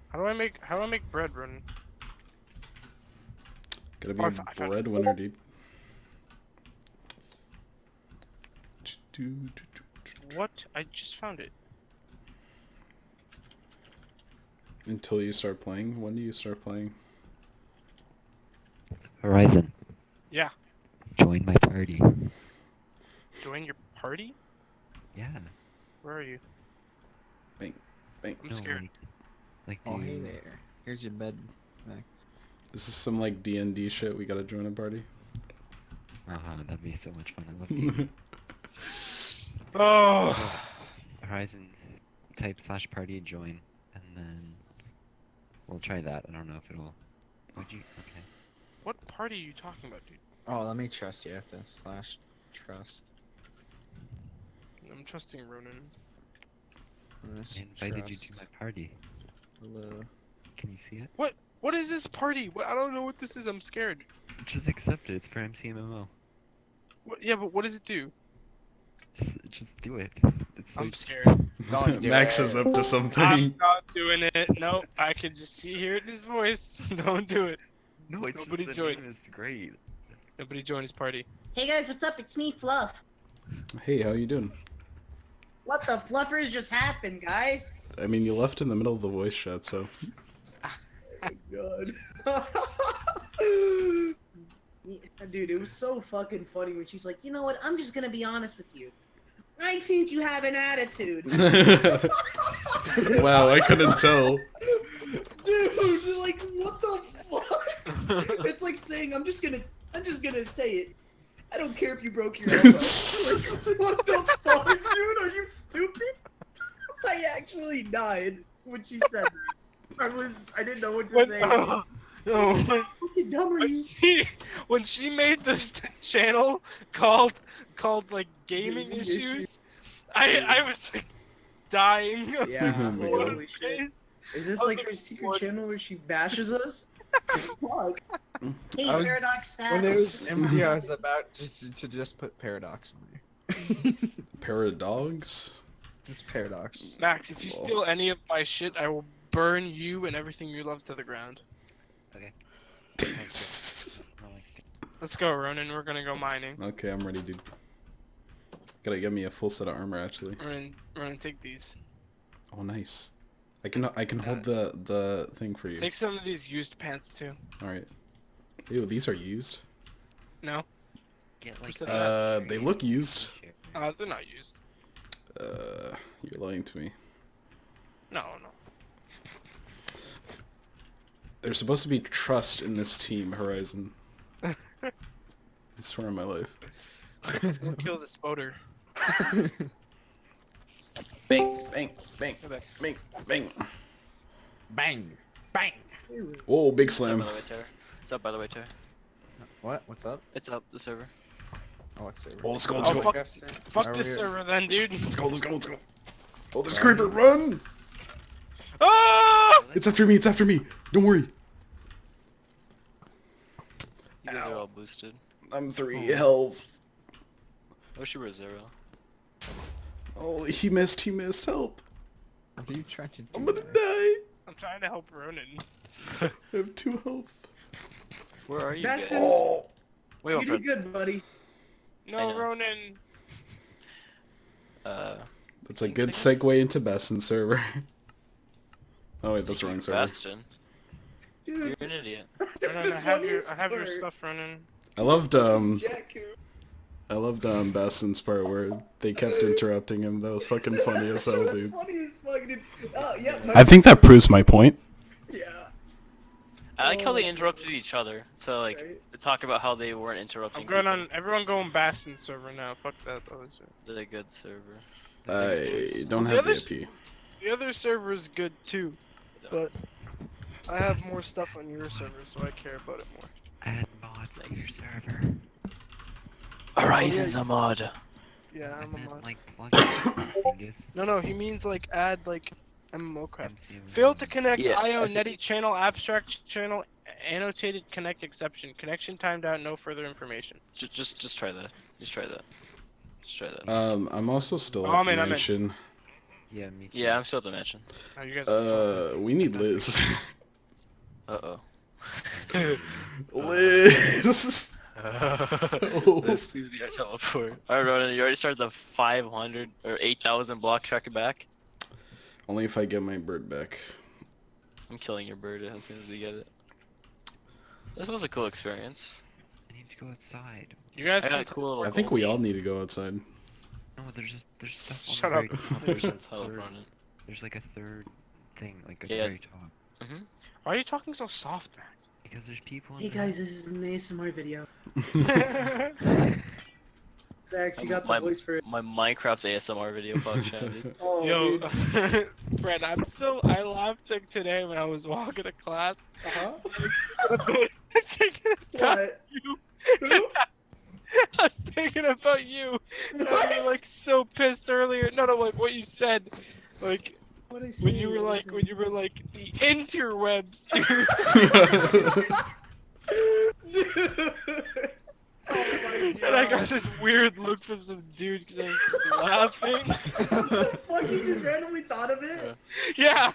How do I make bread, Ronan? Gotta be Oh, a I found it. breadwinner, dude. What? I just found it. Until you start playing? When do you start playing? Horizon. Yeah. Join my party. Join your party? Yeah. Where are you? Bang. Bang. I'm No, scared. Like, Oh, do hey you- there. Here's your bed, Max. This is some like D&D shit. We gotta join a party. that'd be so much fun. I love you. Oh! Horizon, type /party join, and then we'll try that. I don't know if it'll. Would you? Okay. What party are you talking about, dude? Oh, let me trust you after /trust. I'm trusting Ronan. I invited you to my party. Hello. Can you see it? What is this party? I don't know what this is. I'm scared. Just accept it. It's for MCMMO. Yeah, but what does it do? Just do it. It's I'm like, scared. Don't do Max it. is up to something. I'm not doing it. Nope. I can just hear it in his voice. Don't do it. no, it's Nobody just the joined. name is great. Nobody join his party. Hey guys, what's up? It's me, Fluff. Hey, how you doing? What the fluffers just happened, guys? I mean, you left in the middle of the voice chat, so. God. Dude, it was so fucking funny when she's like, you know what? I'm just gonna be honest with you. I think you have an attitude. Wow, I couldn't tell. Dude, like, what the fuck? It's like saying, I'm just gonna say it. I don't care if you broke your elbow. Like, what the fuck, dude? Are you stupid? I actually died when she said that. I didn't know what to say. No, How fucking dumb are you? when she made this channel called like gaming Gaming issues, issues. I was like dying. Yeah, Oh my holy God. shit. Is this I was like like, her secret what? channel where she bashes us? Fuck. Hey, I was- Paradox When it staff. was empty, I was about to just put Paradox in there. Paradogs? Just Paradox. Max, if you Whoa. steal any of my shit, I will burn you and everything you love to the ground. Okay. Let's go, Ronan. We're gonna go mining. Okay, I'm ready, dude. Gotta get me a full set of armor, actually. Ronan, take these. Oh, nice. I can hold the thing for you. Take some of these used pants too. All right. Ew, these are used. No, Get like. said They look used. they're not used. You're lying to me. No. There's supposed to be trust in this team, Horizon. I swear on my life. Let's go kill this boater. Bang, bang, bang, Go back. bang, bang. Bang! Bang! Whoa, big It's up, slam. by the way, Taylor. It's up, by the way, Taylor. What? What's up? It's up, the server. Oh, what's server? Oh, let's go, Oh, let's go. fuck, Are fuck we- this server then, dude. Let's go, let's go, let's go. Oh, there's creeper, run! Ah! It's after me, it's after me. Don't worry. You guys Ow. are all boosted. I'm 3 health. I wish you were 0. Oh, he missed, help. What are you trying to do? I'm gonna there? die. I'm trying to help Ronan. I have 2 health. Where are you Best guys? in- Oh, Wait, You what, did good, buddy. I No, know. Ronan. that's a good segue into Bastion server. Oh wait, that's the wrong server. Bastion. You're Dude, an idiot. Ronan, I have your funniest stuff, part- Ronan. I loved Jakku. Baston's part where they kept interrupting him. That was fucking funny as hell, dude. Funny as fuck, dude. Oh, yeah. I think that proves my point. Yeah. I like how they interrupted each other to like Right. talk about how they weren't interrupting. I'm going people. on. Everyone going Bastion server now. Fuck that. They're a good server. I don't The have the others- IP. The other server is good too, but I have more stuff on your server, so I care about it more. Add mods to your server. Horizon's a mod. Yeah, I I'm a meant mod. like plugins. No, he means like add like MMO crap. MCM Failed to mods. connect Yeah, IO I think- Netty channel abstract channel annotated connect exception. Connection timed out. No further information. Just try that. Just try that. Just try that. I'm also still Oh, at I'm the in, I'm in. mansion. Yeah, me too. Yeah, I'm still at the mansion. Oh, you guys. Are We need Liz. Uh Liz. oh. This please be our teleport. Alright, Ronan, you already started the 500 or 8,000 block tracker back. Only if I get my bird back. I'm killing your bird as soon as we get it. This was a cool experience. I need to go outside. you guys I got can a cool little I think we all need to go outside. No, there's stuff on Shut the up. very top. There's There's, a a teleport third, on it. there's like a third thing, like at Yeah. the very top. Why are you talking so soft, Because there's people in Hey there. guys, this is an ASMR video. Max? Max, you got the My- voice for it. My Minecraft's ASMR video bug dude. Oh, Yo, dude. Fred, I laughed today when I was walking to class. Uh-huh. Thinking about What? you. Who? I was thinking about you. And you were like so pissed earlier. No, like what you said. Like What'd I say? when you were What like the interwebs, dude. Dude. Oh my god. And I got this weird look from some dude because I was just laughing. What the fuck? You just randomly thought of it? Yeah,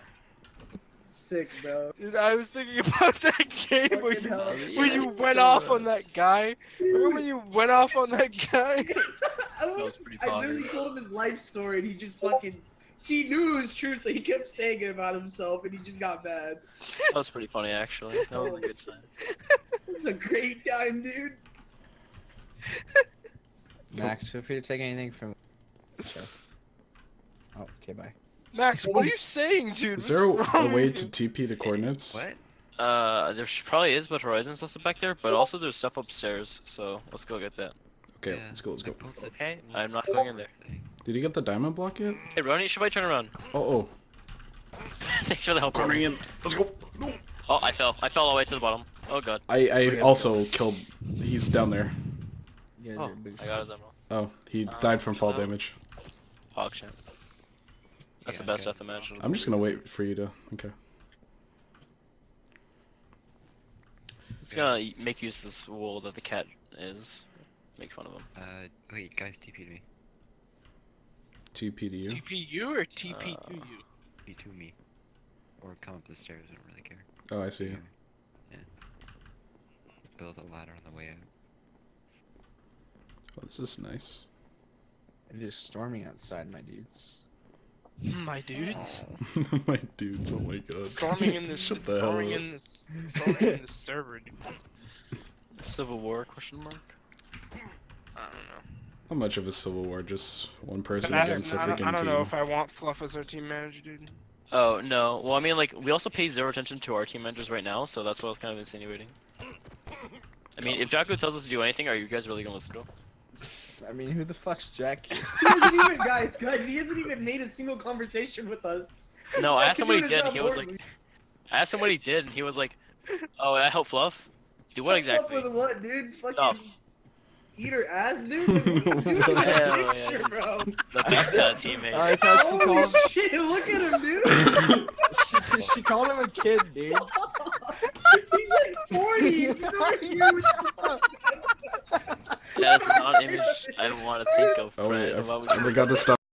Sick, bro. dude, I was thinking about that game where Fucking you, hell. when you went off on that guy. Remember when you went off on that guy? was pretty I literally fire. told him his life story and he just fucking. He knew it was true, so he kept saying it about himself and he just got mad. That was pretty funny actually. That was a good time. It was a great time, dude. Max, feel free to take anything from. Oh, okay, bye. Max, what are you saying, dude? Is there a What's wrong way with to you? TP the coordinates? What? There probably is, but Horizon's also back there. But also there's stuff upstairs, so let's go get that. Okay, Yeah, let's go, let's I go. built a Okay, little I'm not going in there. thing. Did you get the diamond block yet? Hey, Ronnie, you should probably turn around. Oh, Thanks for the help. Running Ronnie. in. Let's go. No. Oh, I fell. I fell all the way to the bottom. Oh god. I also killed. He's down there. You guys Oh, are big I got his emerald. Oh, he died from fall so- damage. Pogchamp. That's Yeah, the best okay. death imaginable. I'm just gonna wait for you to. Okay. It's gonna make use of this wool that the cat is. Make fun of him. Wait, guys, TP'd me. TP to you. TPU or TP to you? TP to me. Or come up the stairs, I don't really care. Oh, I see. Yeah. Yeah. Build a ladder on the way out. Oh, this is nice. It is storming outside, my dudes. My dudes. My dudes, oh my god. Storming in this. Shut the hell Storming up. in this. Storming in this server, dude. Civil War? Question mark. I don't know. How much of a civil war? Just one person I against a don't, freaking I don't team. know if I want Fluff as our team manager, dude. Oh no. Well, I mean, like we also pay zero attention to our team managers right now, so that's what I was kind of insinuating. I mean, if Jacko tells us to do anything, are you guys really gonna listen to him? I mean, who the fuck's Jack? He hasn't even, guys, he hasn't even made a single conversation with us. No, I asked him what he Fucking did, doing and he was his like, job I asked him what he did, and he was like, "Oh, I help Fluff. Do what exactly?" With what, dude? Fucking Stuff. eat her ass, dude? Like, what are you doing in that Hell picture, yeah. bro? The best kind of teammate. I thought she Holy called. shit, look at him, dude! She called him a kid, dude. He's like 40! You know what you That is not an image I want to think of. Oh wait, Fred. Why would I you- forgot to stop.